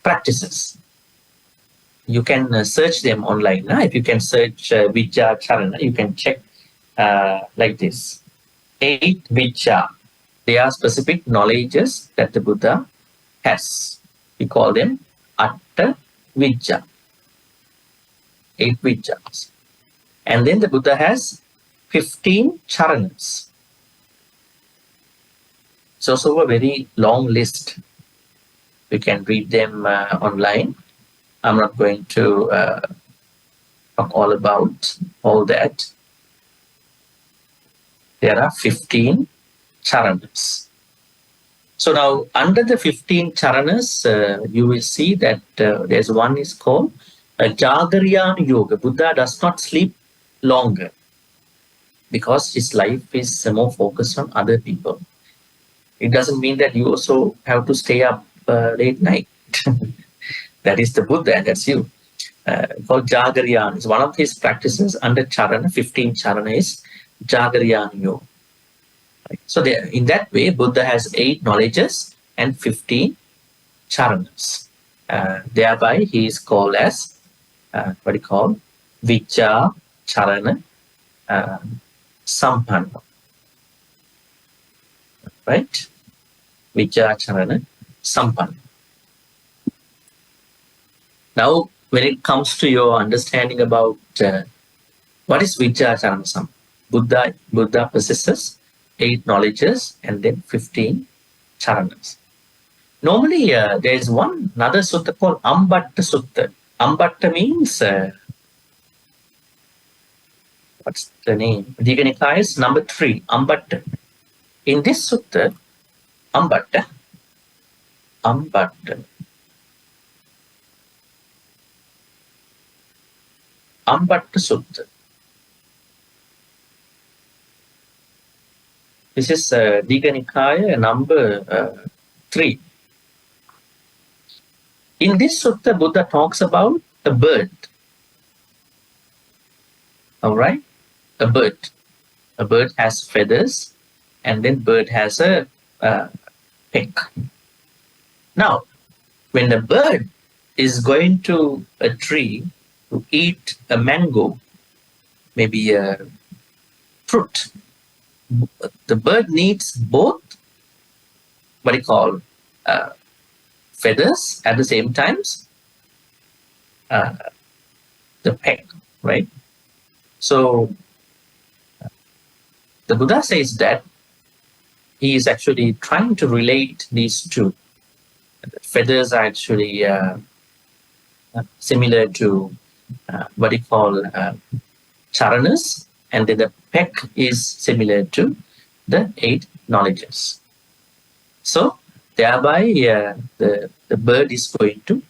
practices. You can search them online. If you can search Vijja Charana, you can check like this. 8 Vijja. They are specific knowledges that the Buddha has. We call them Atta Vijja. 8 Vijjas. And then the Buddha has 15 charanas. It's also a very long list. We can read them online. I'm not going to talk all about all that. There are 15 charanas. So now under the 15 charanas, you will see that there's one is called Jagarayana Yoga. Buddha does not sleep longer because his life is more focused on other people. It doesn't mean that you also have to stay up late night. That is the Buddha and that's you. Called Jagarayana. It's one of his practices under Charana, 15 Charana is Jagarayana Yoga. Right? So in that way, Buddha has 8 knowledges and 15 charanas. Thereby, he is called as, what do you call, Vijja Charana Sampanno. Right? Vijja Charana Sampanno. Now, when it comes to your understanding about what is Vijja Charana Sampanno, Buddha possesses 8 knowledges and then 15 charanas. Normally, there is another sutta called Ambatta Sutta. Ambatta means, what's the name? Digha Nikaya is number 3, Ambatta. In this sutta, Ambatta Sutta. This is Digha Nikaya number 3. In this sutta, Buddha talks about a bird. All right, a bird. A bird has feathers, and then bird has a peck. Now, when the bird is going to a tree to eat a mango, maybe a fruit, the bird needs both what you call feathers at the same times the peck, right? So the Buddha says that he is actually trying to relate these two. Feathers are actually similar to what you call charanas, and then the peck is similar to the 8 knowledges. So thereby the bird is going to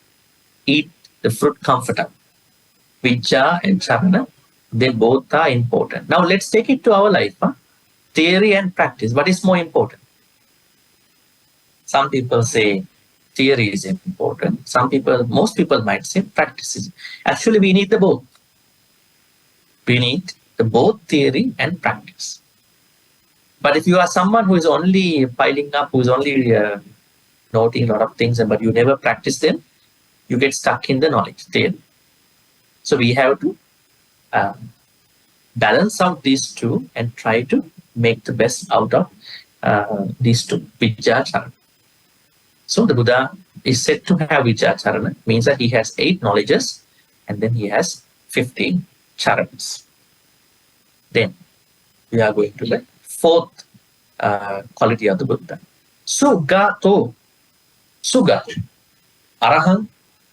eat the fruit comfortably. Vijja and charana, they both are important. Now let's take it to our life. Theory and practice. What is more important? Some people say theory is important. Most people might say practice is. Actually, we need the both. We need the both theory and practice. But if you are someone who is only piling up, who is only noting a lot of things, but you never practice them, you get stuck in the knowledge theory. So we have to balance out these two and try to make the best out of these two, Vijja Charana. So the Buddha is said to have Vijja Charana, means that he has 8 knowledges and then he has 15 charanas. Then we are going to the 4th quality of the Buddha. Sugato. Sugato. Arahant,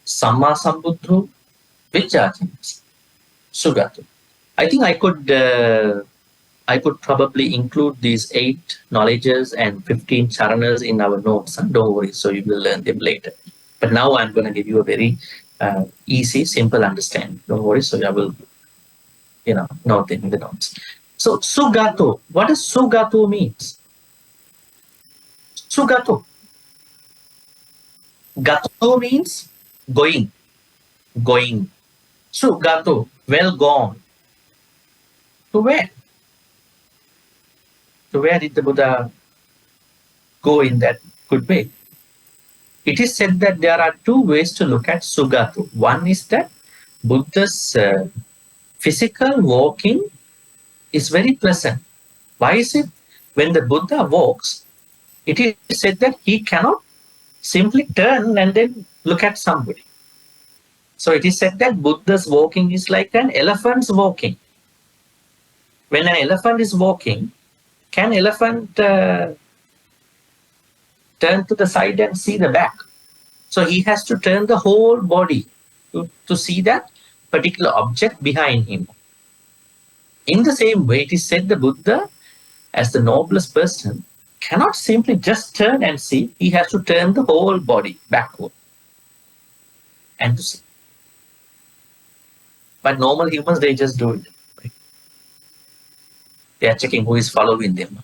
Samma Sambuddho, Vijjachanas. Sugato. I think I could probably include these 8 knowledges and 15 charanas in our notes. Don't worry, so you will learn them later. But now I'm going to give you a very easy, simple understanding. Don't worry, so I will, note them in the notes. So Sugato, what does Sugato means? Sugato. Gato means going. Sugato, well gone. To where? So where did the Buddha go in that good way? It is said that there are 2 ways to look at Sugato. One is that Buddha's physical walking is very pleasant. Why is it? When the Buddha walks, it is said that he cannot simply turn and then look at somebody. So it is said that Buddha's walking is like an elephant's walking. When an elephant is walking, can elephant turn to the side and see the back? So he has to turn the whole body to see that particular object behind him. In the same way, it is said the Buddha, as the noblest person, cannot simply just turn and see. He has to turn the whole body backward and to see. But normal humans, they just do it. Right? They are checking who is following them.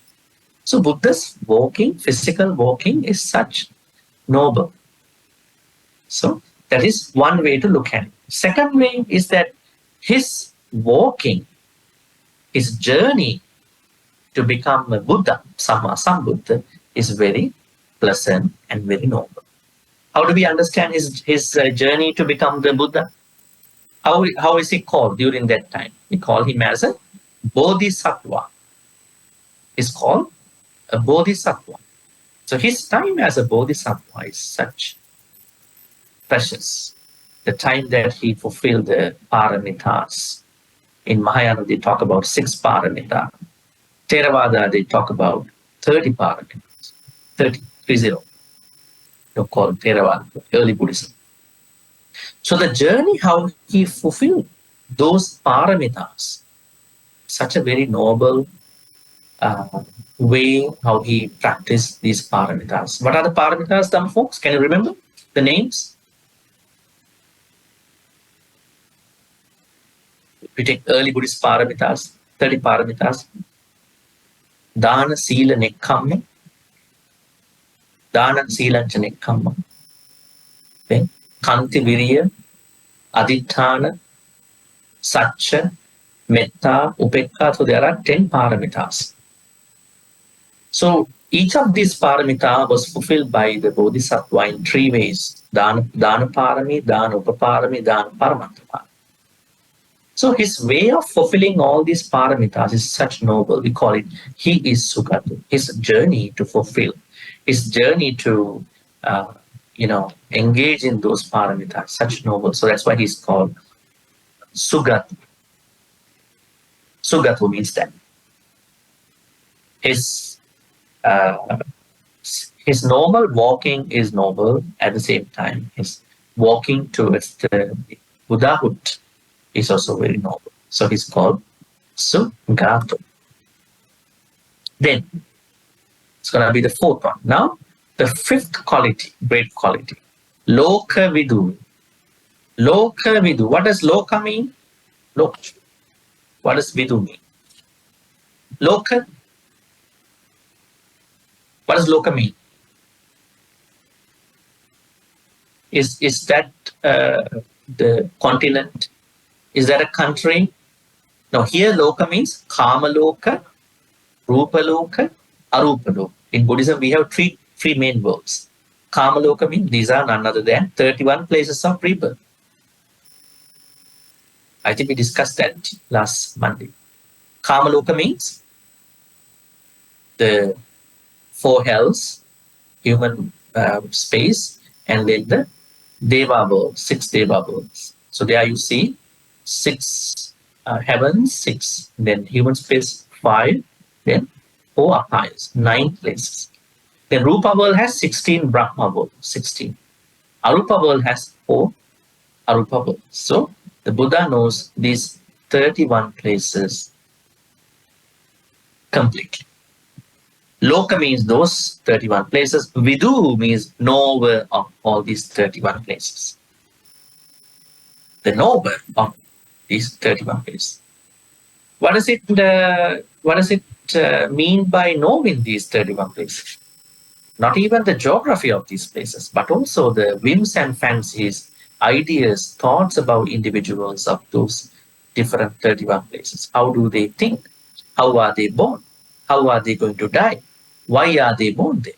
So Buddha's walking, physical walking, is such noble. So that is one way to look at it. Second way is that his walking, his journey to become a Buddha, Samma Sambuddha, is very pleasant and very noble. How do we understand his journey to become the Buddha? How is he called during that time? We call him as a Bodhisattva. He's called a Bodhisattva. So his time as a Bodhisattva is such precious. The time that he fulfilled the paramitas. In Mahayana, they talk about 6 paramita. Theravada, they talk about 30 paramitas. 30. Don't call it Theravada, early Buddhism. So the journey, how he fulfilled those paramitas, such a very noble way how he practiced these paramitas. What are the paramitas, dumb folks? Can you remember the names? We take early Buddhist paramitas, 30 paramitas. Dana, Sila, Nekkamma. Dana, Sila, Nekkamma. Okay. Kantiviriya, Aditthana, Satcha, Metta, Upekka. So there are 10 paramitas. So each of these paramita was fulfilled by the Bodhisattva in 3 ways. Dana parami, Dana upaparami, Dana paramanta. So his way of fulfilling all these paramitas is such noble. We call it, he is Sugata. His journey to fulfill, his journey to, engage in those paramitas, such noble. So that's why he's called Sugata. Sugata means that. His normal walking is noble at the same time. His walking towards the Buddhahood is also very noble. So he's called Sugata. Then it's going to be the 4th one. Now, the 5th quality, great quality, Loka Vidu. Loka Vidu. What does Loka mean? Loka. What does Vidu mean? Loka. What does Loka mean? Is that the continent? Is that a country? No, here Loka means Kama Loka, Rupa Loka, Arupa Loka. In Buddhism, we have three main worlds. Kama Loka means these are none other than 31 places of rebirth. I think we discussed that last Monday. Kama Loka means the 4 hells, human space, and then the Deva world, 6 Deva worlds. So there you see 6 heavens, 6, then human space 5, then 4 apayas, 9 places. Then Rupa world has 16, Brahma world 16. Arupa world has 4 Arupa worlds. So the Buddha knows these 31 places completely. Loka means those 31 places. Vidu means knower of all these 31 places. The knower of these 31 places. What does it mean by knowing these 31 places? Not even the geography of these places, but also the whims and fancies, ideas, thoughts about individuals of those different 31 places. How do they think? How are they born? How are they going to die? Why are they born there?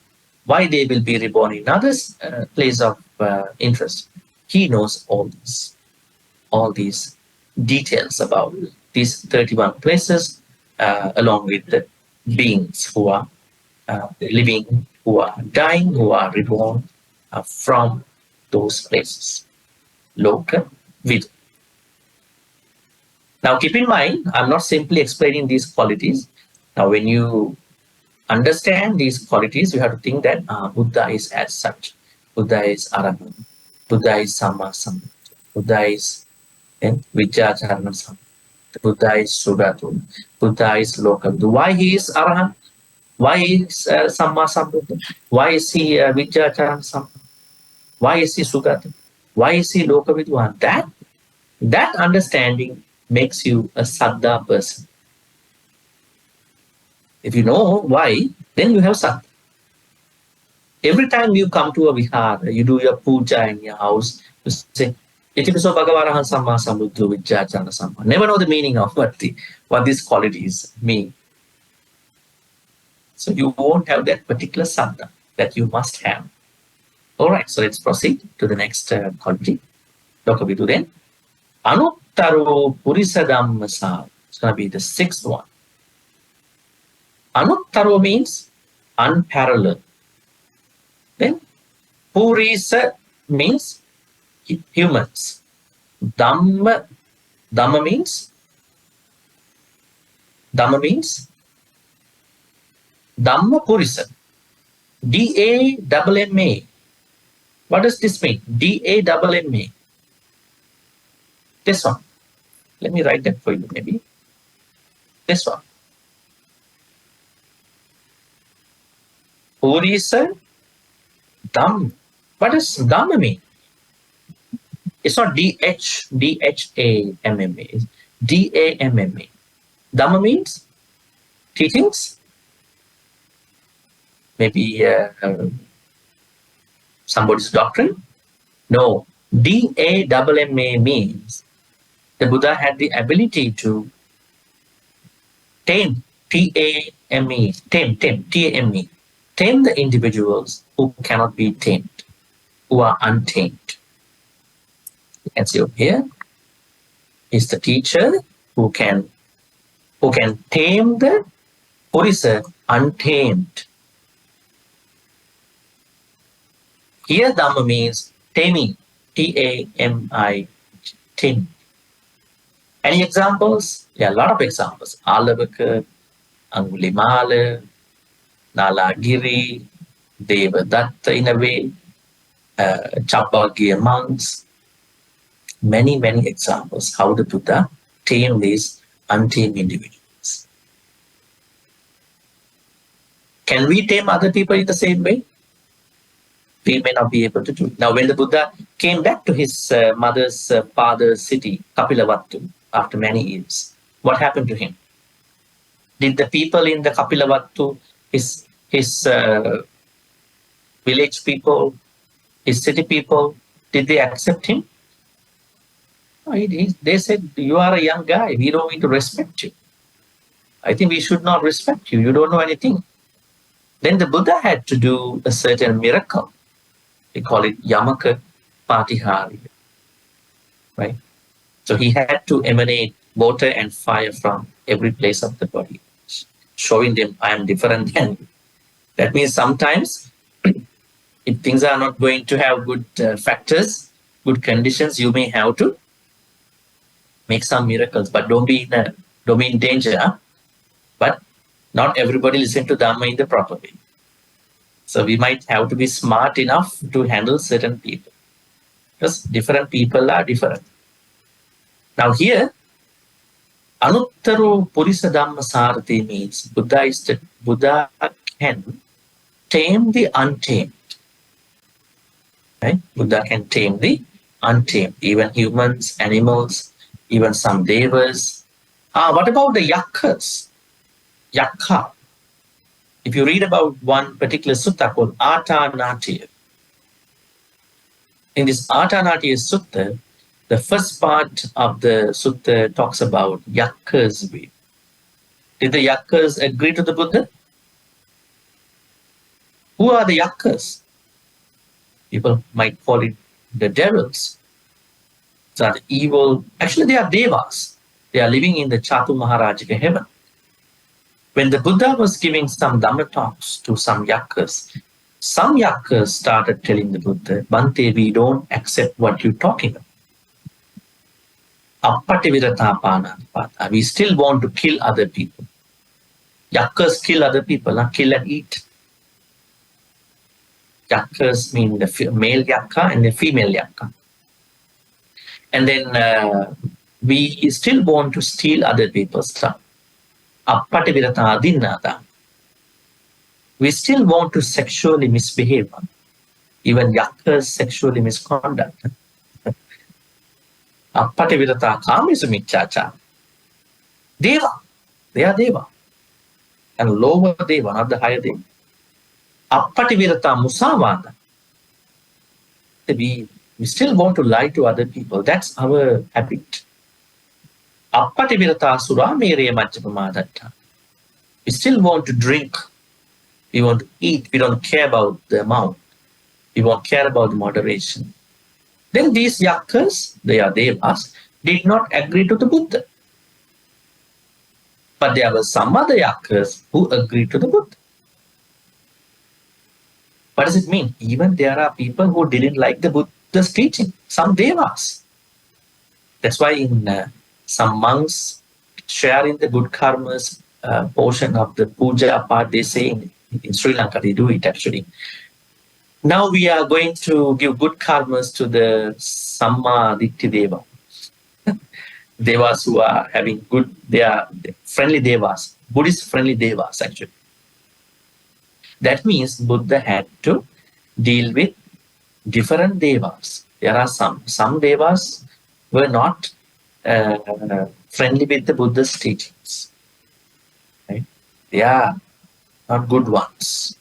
Why they will be reborn in another place of interest? He knows all these details about these 31 places, along with the beings who are living, who are dying, who are reborn from those places. Loka Vidu. Now keep in mind, I'm not simply explaining these qualities. Now when you understand these qualities, you have to think that Buddha is as such. Buddha is Arahant. Buddha is Samma Sambuddha. Buddha is Vijjacharana Sambuddha. Buddha is Sugata. Buddha is Loka Vidu. Why he is Arahant? Why is Samma Sambuddha? Why is he Vijjacharana Sambuddha? Why is he Sugata? Why is he Loka Vidu? And that understanding makes you a Saddha person. If you know why, then you have Saddha. Every time you come to a vihara, you do your puja in your house, you say, Itipiso Bhagavarahan Samma Sambuddha Vijjacharana Samma. Never know the meaning of what these qualities mean. So you won't have that particular Saddha that you must have. All right, so let's proceed to the next quality. Loka Vidu then. Anuttaro Purisa Dhammasa. It's going to be the 6th one. Anuttaro means unparalleled. Then Purisa means humans. Dhamma means Dhamma Purisa. D-A-M-M-A. What does this mean? D-A-M-M-A. This one. Let me write that for you maybe. This one. Purisa Dhamma. What does Dhamma mean? It's not D-H-A-M-M-A. It's D-A-M-M-A. Dhamma means teachings. Maybe somebody's doctrine. No. DAMMA means the Buddha had the ability to tame, TAME, tame the individuals who cannot be tamed, who are untamed. You can see over here is the teacher who can tame the Purisa untamed. Here Dhamma means taming, TAMI, tame. Any examples? Yeah, a lot of examples. Alavaka, Angulimala, Nalagiri, Devadatta in a way, Chappagya monks. Many examples how the Buddha tamed these untamed individuals. Can we tame other people in the same way? We may not be able to do it. Now, when the Buddha came back to his mother's father's city, Kapilavatthu, after many years, what happened to him? Did the people in the Kapilavatthu, his village people, his city people, did they accept him? No, they said, you are a young guy. We don't need to respect you. I think we should not respect you. You don't know anything. Then the Buddha had to do a certain miracle. We call it Yamaka Patihari. Right? So he had to emanate water and fire from every place of the body, showing them I am different than you. That means sometimes if things are not going to have good factors, good conditions, you may have to make some miracles, but don't be in danger. Huh? But not everybody listen to Dhamma in the proper way. So we might have to be smart enough to handle certain people, because different people are different. Now here, Anuttaro Purisa Dhamma Sarati means Buddha can tame the untamed. Right? Buddha can tame the untamed, even humans, animals, even some devas. What about the yakkas? Yakka. If you read about one particular sutta called Atanatya, in this Atanatya sutta, the first part of the sutta talks about yakkas' view. Did the yakkas agree to the Buddha? Who are the yakkas? People might call it the devils. So the evil, actually they are devas. They are living in the Chatu Maharajika heaven. When the Buddha was giving some Dhamma talks to some yakkas started telling the Buddha, Bhante, we don't accept what you're talking about. Appativiratapana. We still want to kill other people. Yakkas kill other people, not kill and eat. Yakkas mean the male yakka and the female yakka. And then we still want to steal other people's stuff. Appativirata adinnata. We still want to sexually misbehave. Even yakkas sexually misconduct. Appativirata kamisu michacha. Deva. They are deva. And lower deva, not the higher deva. Appativirata musavada. We still want to lie to other people. That's our habit. Appativirata suramereya majjapamadatta. We still want to drink. We want to eat. We don't care about the amount. We won't care about the moderation. Then these yakkas, they are devas, did not agree to the Buddha. But there were some other yakkas who agreed to the Buddha. What does it mean? Even there are people who didn't like the Buddha's teaching, some devas. That's why in some monks share in the good karmas portion of the puja part, they say in Sri Lanka, they do it actually. Now we are going to give good karmas to the Samma Ditti Deva. Devas who are having good, they are friendly devas, Buddhist friendly devas actually. That means Buddha had to deal with different devas. There are some devas were not friendly with the Buddha's teachings. Right? They are not good ones.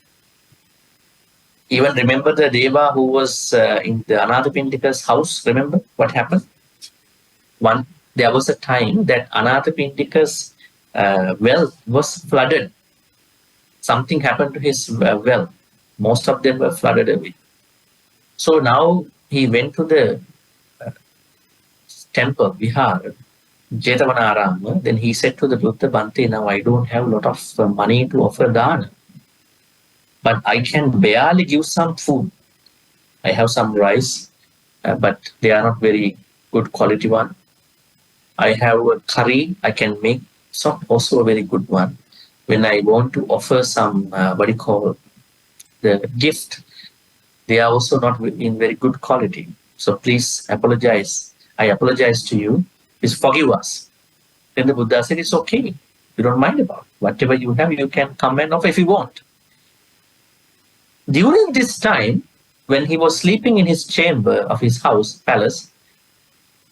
Even remember the Deva who was in the Anathapindika's house? Remember what happened? There was a time that Anathapindika's well was flooded. Something happened to his well. Most of them were flooded away. So now he went to the temple, Vihar, Jetavanarama. Then he said to the Buddha, Bhante, now I don't have a lot of money to offer dana, but I can barely give some food. I have some rice, but they are not very good quality one. I have a curry I can make, so also a very good one. When I want to offer some, the gift, they are also not in very good quality. So please apologize. I apologize to you. Please forgive us. Then the Buddha said, it's okay. You don't mind about it. Whatever you have, you can come and offer if you want. During this time, when he was sleeping in his chamber of his house, palace,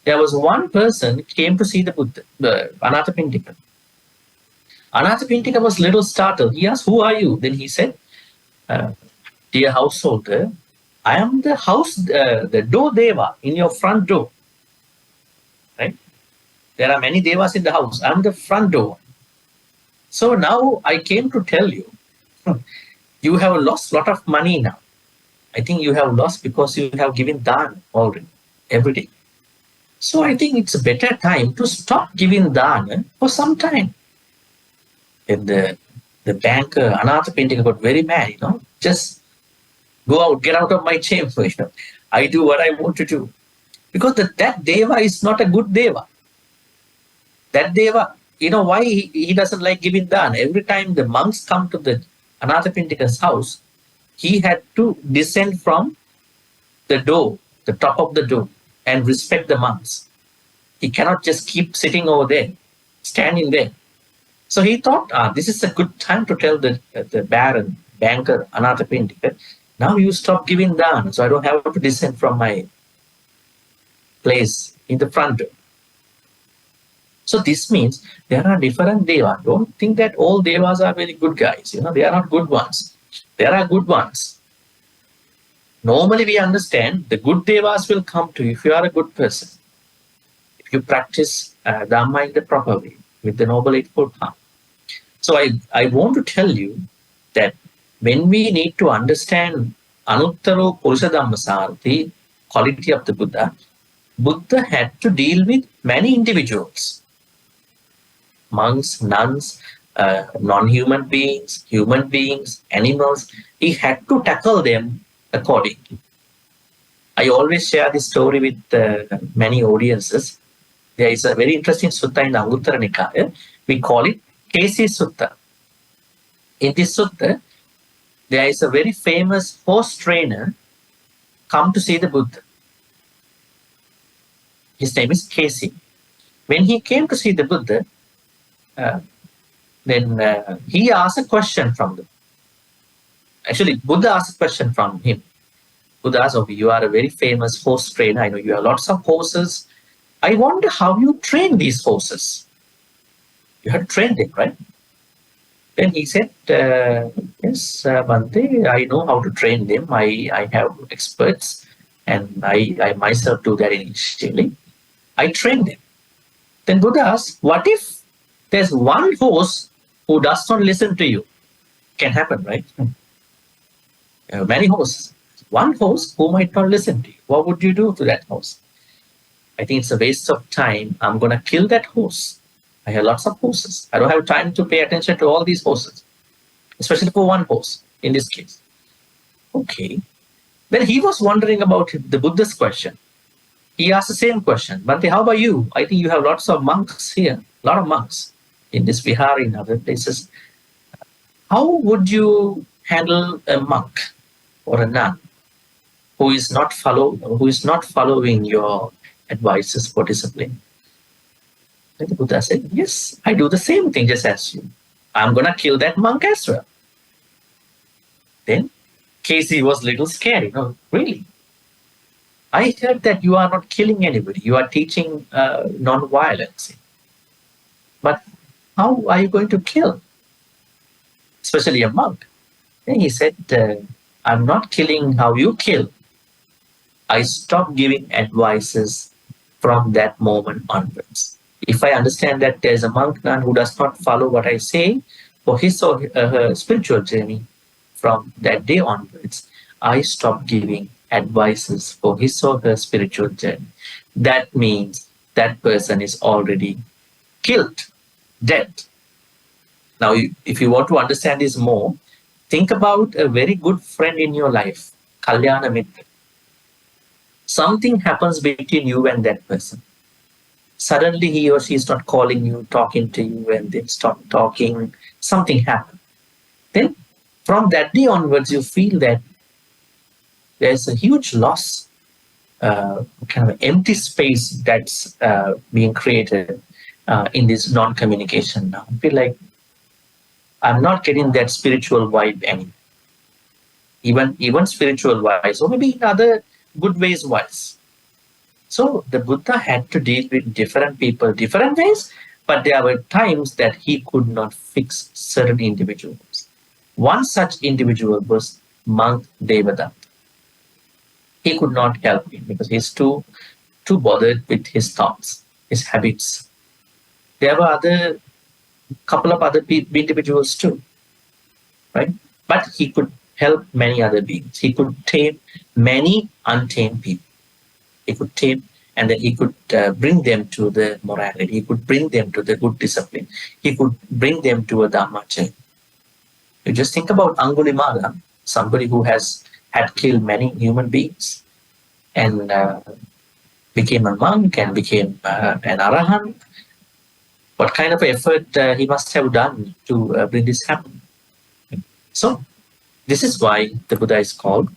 there was one person came to see the Buddha, the Anathapindika. Anathapindika was a little startled. He asked, who are you? Then he said, dear householder, I am the door deva in your front door. Right? There are many devas in the house. I am the front door. So now I came to tell you, you have lost a lot of money now. I think you have lost because you have given dana already, every day. So I think it's a better time to stop giving dana for some time. And the banker, Anathapindika, got very mad, just go out, get out of my chamber. I do what I want to do. Because that deva is not a good deva. That deva, why he doesn't like giving dana? Every time the monks come to the Anathapindika's house, he had to descend from the door, the top of the door, and respect the monks. He cannot just keep sitting over there, standing there. So he thought, this is a good time to tell the banker, Anathapindika, now you stop giving dana, so I don't have to descend from my place in the front door. So this means there are different devas. Don't think that all devas are very good guys. They are not good ones. There are good ones. Normally we understand the good devas will come to you if you are a good person. If you practice Dhamma in the proper way, with the Noble Eightfold Path. So I want to tell you that when we need to understand Anuttaro Purusha Dhammasarthi, quality of the Buddha, Buddha had to deal with many individuals. Monks, nuns, non-human beings, human beings, animals. He had to tackle them accordingly. I always share this story with many audiences. There is a very interesting sutta in the Anguttara Nikaya. We call it Kesi Sutta. In this sutta, there is a very famous horse trainer come to see the Buddha. His name is Kesi. When he came to see the Buddha, then he asked a question from them. Actually, Buddha asked a question from him. Buddha asked, okay, you are a very famous horse trainer. I know you have lots of horses. I wonder how you train these horses. You have trained them, right? Then he said, yes, Bhante, I know how to train them. I have experts and I myself do that initially. I train them. Then Buddha asked, what if there's one horse who does not listen to you? Can happen, right? Many horses. One horse who might not listen to you. What would you do to that horse? I think it's a waste of time. I'm going to kill that horse. I have lots of horses. I don't have time to pay attention to all these horses, especially for one horse in this case. Okay. Then he was wondering about the Buddha's question. He asked the same question. Bhante, how about you? I think you have lots of monks here, a lot of monks in this vihar, in other places. How would you handle a monk or a nun who is not following your advices for discipline? And the Buddha said, yes, I do the same thing just as you. I'm going to kill that monk as well. Then Kesi was a little scared. Really? I heard that you are not killing anybody. You are teaching non-violence. But how are you going to kill? Especially a monk. Then he said, I'm not killing how you kill. I stop giving advices from that moment onwards. If I understand that there's a monk nun who does not follow what I say for his or her spiritual journey, from that day onwards, I stop giving advices for his or her spiritual journey. That means that person is already killed, dead. Now, if you want to understand this more, think about a very good friend in your life, Kalyana Mitra. Something happens between you and that person. Suddenly he or she is not calling you, talking to you, and they stop talking. Something happened. Then from that day onwards, you feel that there's a huge loss, kind of empty space that's being created in this non-communication now. I feel like I'm not getting that spiritual vibe anymore. Even spiritual wise, or maybe in other good ways wise. So the Buddha had to deal with different people, different ways, but there were times that he could not fix certain individuals. One such individual was monk Devadatta. He could not help him because he's too bothered with his thoughts, his habits. There were other couple of other individuals too, right? But he could help many other beings. He could tame many untamed people. He could tame, and then he could bring them to the morality. He could bring them to the good discipline. He could bring them to a Dhamma journey. You just think about Angulimala, somebody who had killed many human beings and became a monk and became an arahant. What kind of effort he must have done to bring this happen? So this is why the Buddha is called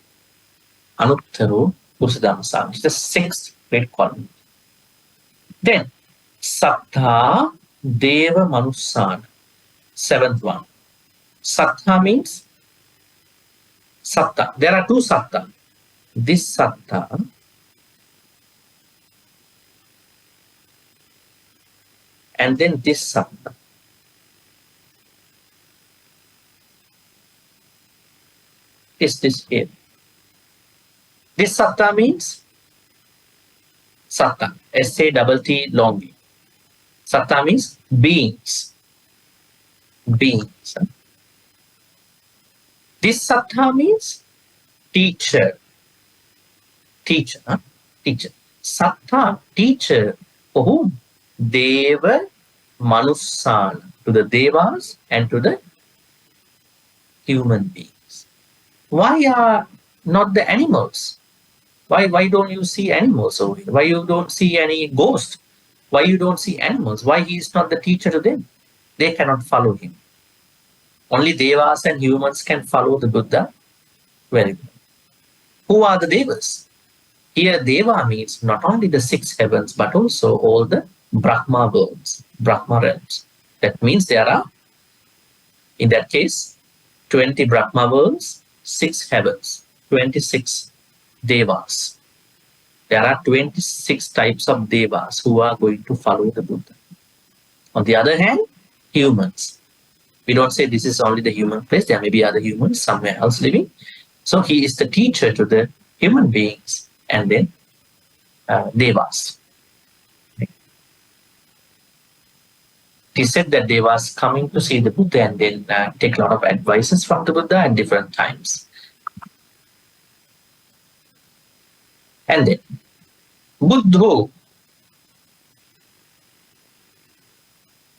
Anuttaro Purusadhammasami. It's the sixth great quality. Then Sattha Deva Manusana, seventh one. Sattha means Sattha. There are two Sattha. This Sattha and then this Sattha. Is this here? This Sattha means Sattha, S-A-T-T long B. Sattha means beings. Beings. This Sattha means teacher. Teacher. Teacher. Sattha, teacher. For whom? Deva Manusana. To the Devas and to the human beings. Why are not the animals? Why don't you see animals over here? Why you don't see any ghosts? Why you don't see animals? Why he is not the teacher to them? They cannot follow him. Only Devas and humans can follow the Buddha. Very good. Who are the Devas? Here Deva means not only the six heavens, but also all the Brahma worlds, Brahma realms. That means there are, in that case, 20 Brahma worlds, 6 heavens, 26 Devas. There are 26 types of Devas who are going to follow the Buddha. On the other hand, humans. We don't say this is only the human place. There may be other humans somewhere else living. So he is the teacher to the human beings and then Devas. He said that Devas coming to see the Buddha and then take a lot of advices from the Buddha at different times. And then Buddho.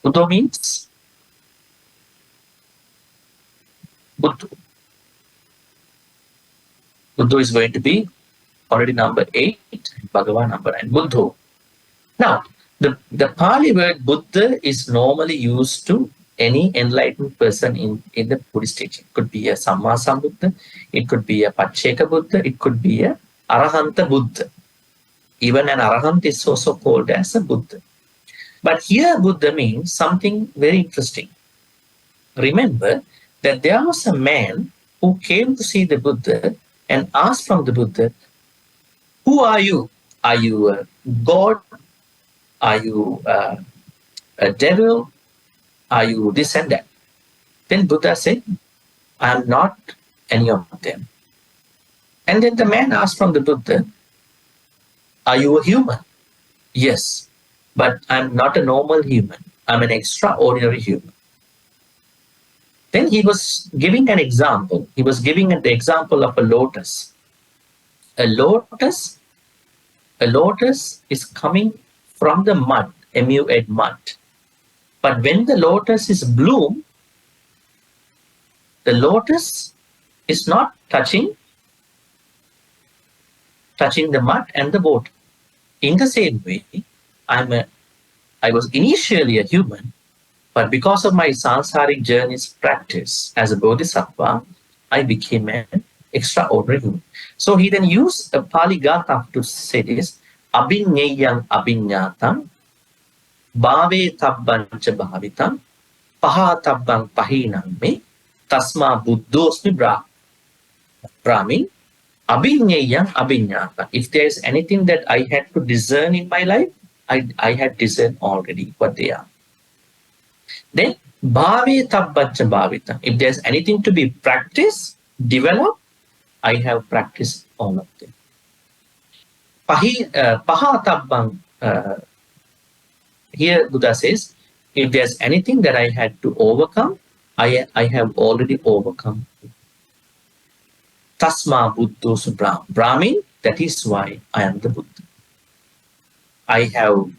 Buddho means Buddho. Buddho is going to be already number 8, Bhagavan number 9. Buddho. Now, the Pali word Buddha is normally used to any enlightened person in the Buddhist teaching. It could be a Samma Sambuddha, it could be a Pacceka Buddha, it could be a Arahanta Buddha. Even an Arahant is also called as a Buddha. But here Buddha means something very interesting. Remember that there was a man who came to see the Buddha and asked from the Buddha, who are you? Are you a God? Are you a devil? Are you this and that? Then Buddha said, I am not any of them. And then the man asked from the Buddha, are you a human? Yes, but I'm not a normal human. I'm an extraordinary human. Then he was giving an example. He was giving the example of a lotus. A lotus, a lotus is coming from the mud, MUD mud. But when the lotus is bloom, the lotus is not touching the mud and the water. In the same way, I was initially a human, but because of my sansaric journey's practice as a bodhisattva, I became an extraordinary human. So he then used a Pali Gatha to say this, Abhinyayam abhinyatam, bhave tabbancha bhavitam, pahatabbang pahinam me, tasma buddhosmi brahmin, abhinyayam abhinyata. If there is anything that I had to discern in my life, I had discerned already what they are. Then bhave tabbacha bhavita. If there's anything to be practiced, developed, I have practiced all of them. Pahatabbang, here Buddha says, if there's anything that I had to overcome, I have already overcome. Tasma Buddho Subram. Brahmin, that is why I am the Buddha. I have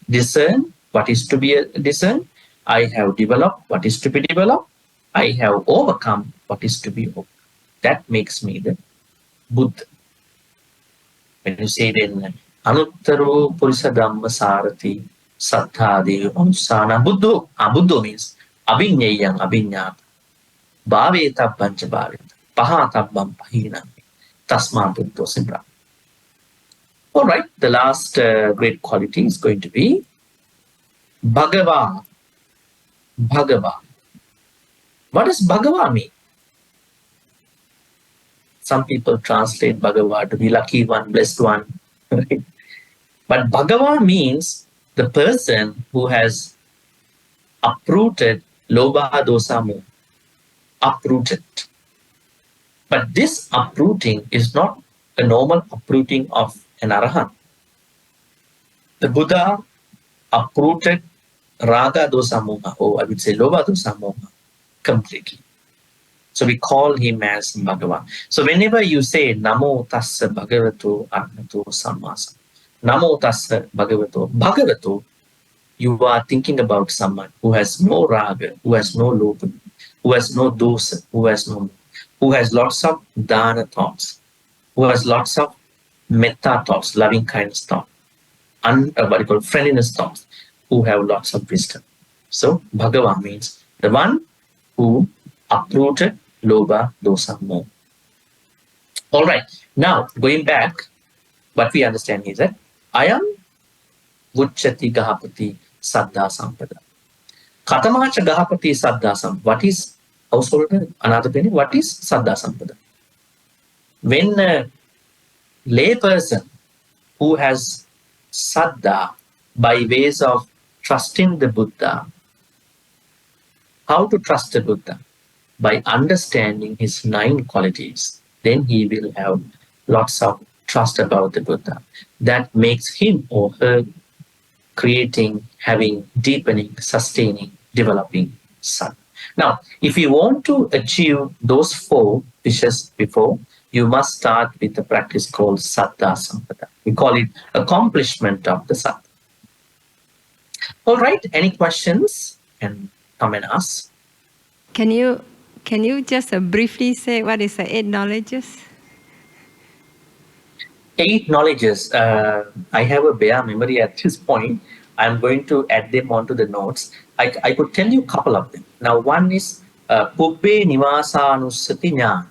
discerned what is to be discerned. I have developed what is to be developed. I have overcome what is to be overcome. That makes me the Buddha. When you say then, Anuttaro Purisa Dhamma Sarati Satthadev Ansana Buddho. Buddho means Abhinyayam Abhinyata. Bhaveta Pancha Bhaveta. Pahatabbam Pahinam. Tasma Buddho Simbra. All right, the last great quality is going to be Bhagava. Bhagava. What does Bhagava mean? Some people translate Bhagava to be lucky one, blessed one. Right? But Bhagava means the person who has uprooted Lobha Dosa Moha. Uprooted. But this uprooting is not a normal uprooting of an Arahant. The Buddha uprooted Raga Dosa Moha, or I would say Lobha Dosa Moha, completely. So we call him as Bhagavan. So whenever you say Namo Tassa Bhagavato Arahato Sammasa, Namo Tassa Bhagavato, you are thinking about someone who has no raga, who has no lobha, who has no dosa, who has lots of dana thoughts, who has lots of metta thoughts, loving kindness thoughts, what you call friendliness thoughts, who have lots of wisdom. So Bhagavan means the one who uprooted Lobha, Dosa, Moha. All right. Now, going back, what we understand is that Ayam Vucchati Gahapati Saddha Sampada. Katamacha Gahapati Saddha Sampada. What is household? Another penny. What is Saddha Sampada? When a lay person who has Saddha by ways of trusting the Buddha, how to trust the Buddha? By understanding his 9 qualities, then he will have lots of trust about the Buddha. That makes him or her creating, having, deepening, sustaining, developing Saddha. Now, if you want to achieve those 4 wishes before, you must start with the practice called Saddha Sampada. We call it accomplishment of the Saddha. All right, any questions? And come and ask. Can you just briefly say what is the 8 knowledges? 8 knowledges. I have a bare memory at this point. I'm going to add them onto the notes. I could tell you a couple of them. Now, one is Pubbe Nivasanusati Jnana.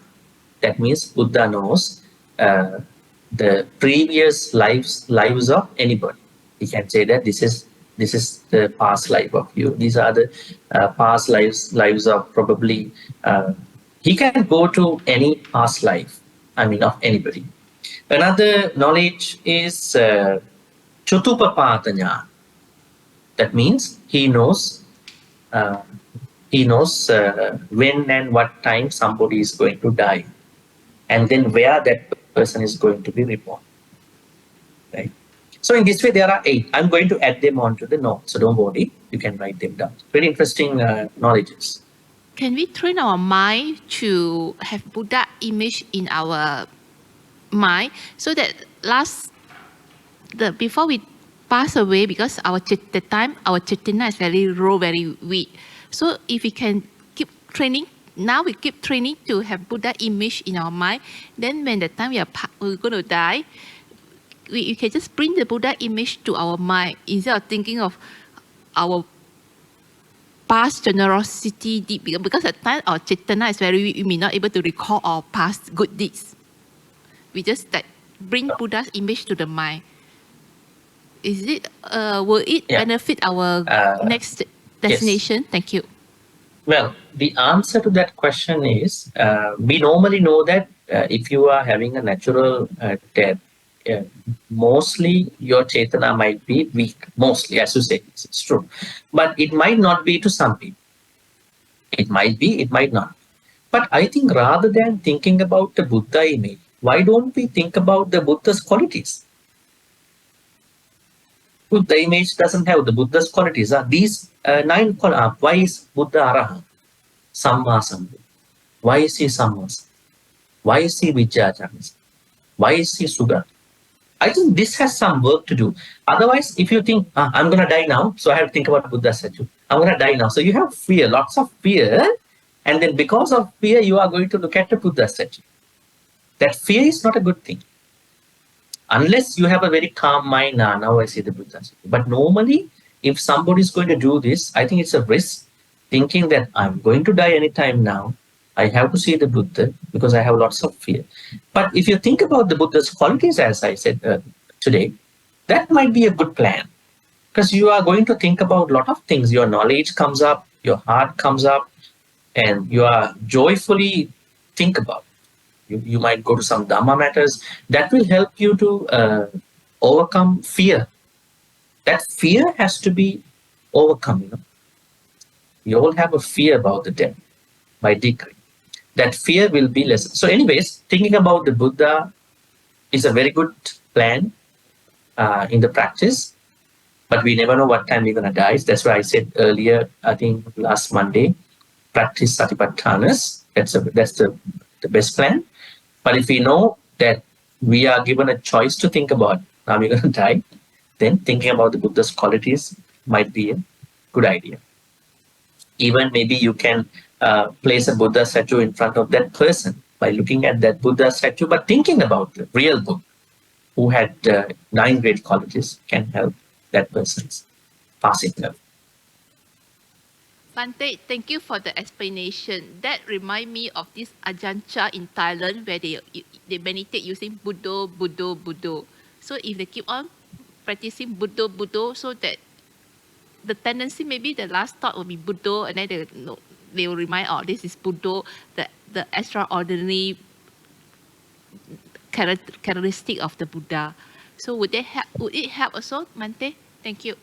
That means Buddha knows the previous lives of anybody. He can say that this is the past life of you. These are the past lives of probably. He can go to any past life. I mean, of anybody. Another knowledge is Chutupapata Jnana. That means he knows when and what time somebody is going to die. and then where that person is going to be reborn. Right? So in this way, there are 8. I'm going to add them onto the note. So don't worry, you can write them down. Very interesting knowledges. Can we train our mind to have Buddha image in our mind so that before we pass away, because the time our Chaitanya is very raw, very weak. So if we can keep training, now we keep training to have Buddha image in our mind, then when the time we're going to die, we can just bring the Buddha image to our mind instead of thinking of our past generosity deed, because at the time our Chaitanya is very weak, we may not able to recall our past good deeds. We just bring Buddha's image to the mind. Will it benefit our next destination? Yes. Thank you. Well, the answer to that question is, we normally know that if you are having a natural death, mostly your Chaitanya might be weak, mostly, as you say, it's true. But it might not be to some people. It might be, it might not. But I think rather than thinking about the Buddha image, why don't we think about the Buddha's qualities? Buddha image doesn't have the Buddha's qualities. These 9 qualities. Why is Buddha Arahant? Samma Sambuddha. Why is he Samma? Why is he Vijjacharya? Why is he Sugata? I think this has some work to do. Otherwise, if you think, I'm going to die now, so I have to think about Buddha statue. I'm going to die now. So you have fear, lots of fear. And then because of fear, you are going to look at the Buddha statue. That fear is not a good thing. Unless you have a very calm mind, now I see the Buddha statue. But normally, if somebody is going to do this, I think it's a risk, thinking that I'm going to die anytime now. I have to see the Buddha because I have lots of fear. But if you think about the Buddha's qualities, as I said today, that might be a good plan. Because you are going to think about a lot of things. Your knowledge comes up, your heart comes up, and you are joyfully think about it. You might go to some Dhamma matters. That will help you to overcome fear. That fear has to be overcome. We all have a fear about the death by degree. That fear will be less. So anyways, thinking about the Buddha is a very good plan in the practice, but we never know what time we're going to die. That's why I said earlier, I think last Monday, practice Satipatthanas. That's the best plan. But if we know that we are given a choice to think about now we're going to die, then thinking about the Buddha's qualities might be a good idea. Even maybe you can place a Buddha statue in front of that person by looking at that Buddha statue, but thinking about the real Buddha who had 9 great qualities can help that person's passing away. Bhante, thank you for the explanation. That reminds me of this Ajahn Chah in Thailand where they meditate using Buddho, Buddho, Buddho. So if they keep on practicing Buddho, Buddho, so that the tendency, maybe the last thought will be Buddho, and then they will remind, this is Buddho, the extraordinary characteristic of the Buddha. So would it help also, Bhante? Thank you.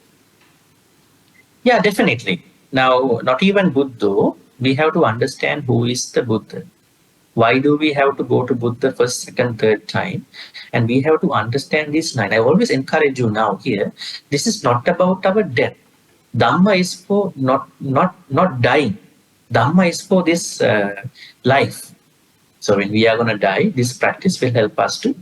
Yeah, definitely. Now, not even Buddha, we have to understand who is the Buddha. Why do we have to go to Buddha first, second, third time? And we have to understand these 9. I always encourage you now here, this is not about our death. Dhamma is for not dying. Dhamma is for this life. So when we are going to die, this practice will help us to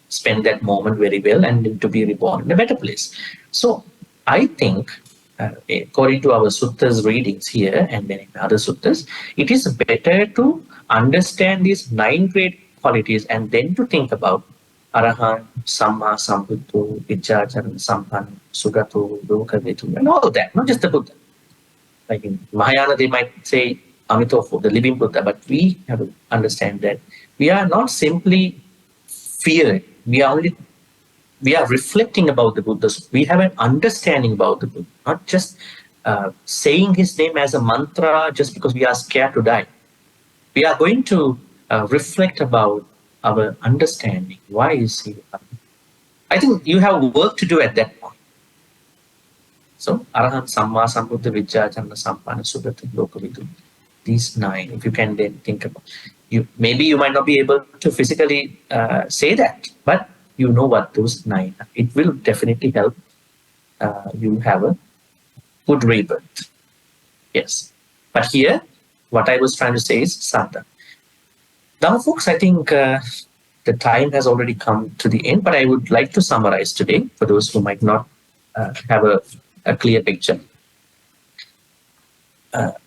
spend that moment very well and to be reborn in a better place. So I think, according to our suttas readings here and then in other suttas, it is better to understand these 9 great qualities and then to think about Arahant, Samma Sambuddho, Vijjacharya, Sampanna, Sugato, Lokavitu, and all of that, not just the Buddha. Like in Mahayana, they might say Amitabha, the living Buddha, but we have to understand that we are not simply fearing, we are reflecting about the Buddha. We have an understanding about the Buddha, not just saying his name as a mantra just because we are scared to die. We are going to reflect about our understanding. Why is he? I think you have work to do at that point. So, Arahant, Samma, Sambuddha, Vijjacharya, Sampanna, Sugata, Lokavitu. These 9, if you can then think about. maybe you might not be able to physically say that, but you know what those 9 are. It will definitely help you have a good rebirth. Yes. But here, what I was trying to say is Saddha. Now, folks, I think the time has already come to the end, but I would like to summarize today for those who might not have a clear picture.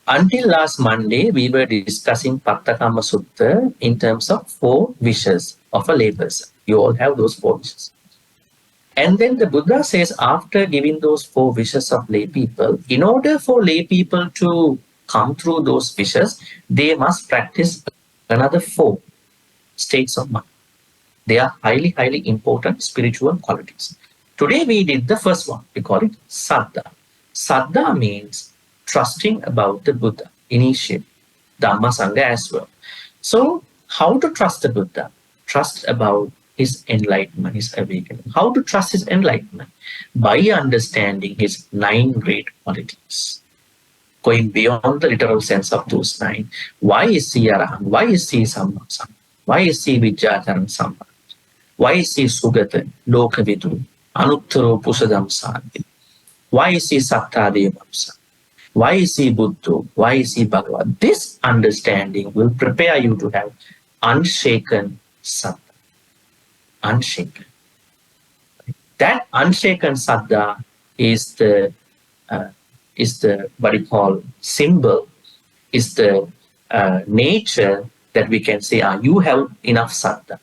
Until last Monday, we were discussing Pattakamma Sutta in terms of 4 wishes of a layperson. You all have those 4 wishes. And then the Buddha says, after giving those 4 wishes of lay people, in order for lay people to come through those wishes, they must practice another 4 states of mind. They are highly, highly important spiritual qualities. Today we did the first one. We call it Saddha. Saddha means trusting about the Buddha, initiate Dhamma Sangha as well. So how to trust the Buddha? Trust about his enlightenment, his awakening. How to trust his enlightenment? By understanding his 9 great qualities. Going beyond the literal sense of those 9. Why is he Arahant? Why is he Sammasamma? Why is he Vijjācaran Samma? Why is he Sugata, Lokavidu, Anuttaro Pusadam Sāti? Why is he Sattādevamsa? Why is he Buddha? Why is he Bhagavad? This understanding will prepare you to have unshaken Saddha. Unshaken. That unshaken Saddha is the what you call symbol, is the nature that we can say, you have enough Saddha.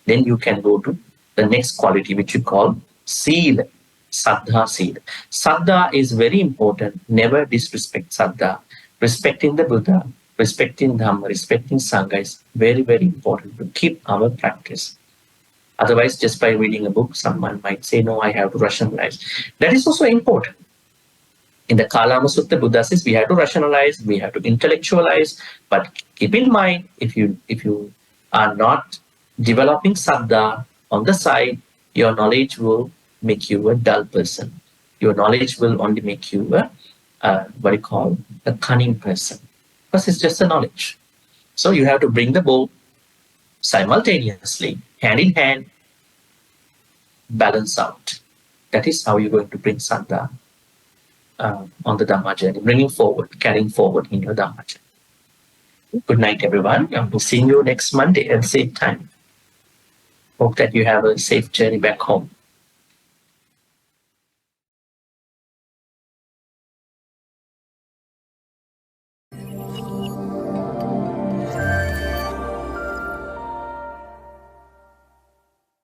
Then you can go to the next quality, which you call Sila. Saddha Sila. Saddha is very important. Never disrespect Saddha. Respecting the Buddha, respecting Dhamma, respecting Sangha is very, very important to keep our practice. Otherwise, just by reading a book, someone might say, no, I have to rationalize. That is also important. In the Kalama Sutta, Buddha says we have to rationalize, we have to intellectualize, but keep in mind, if you are not developing Saddha on the side, your knowledge will make you a dull person. Your knowledge will only make you a cunning person. Because it's just a knowledge. So you have to bring the both simultaneously, hand in hand, balance out. That is how you're going to bring Saddha on the Dhamma journey, bringing forward, carrying forward in your Dhamma journey. Good night, everyone. We'll see you next Monday at the same time. Hope that you have a safe journey back home.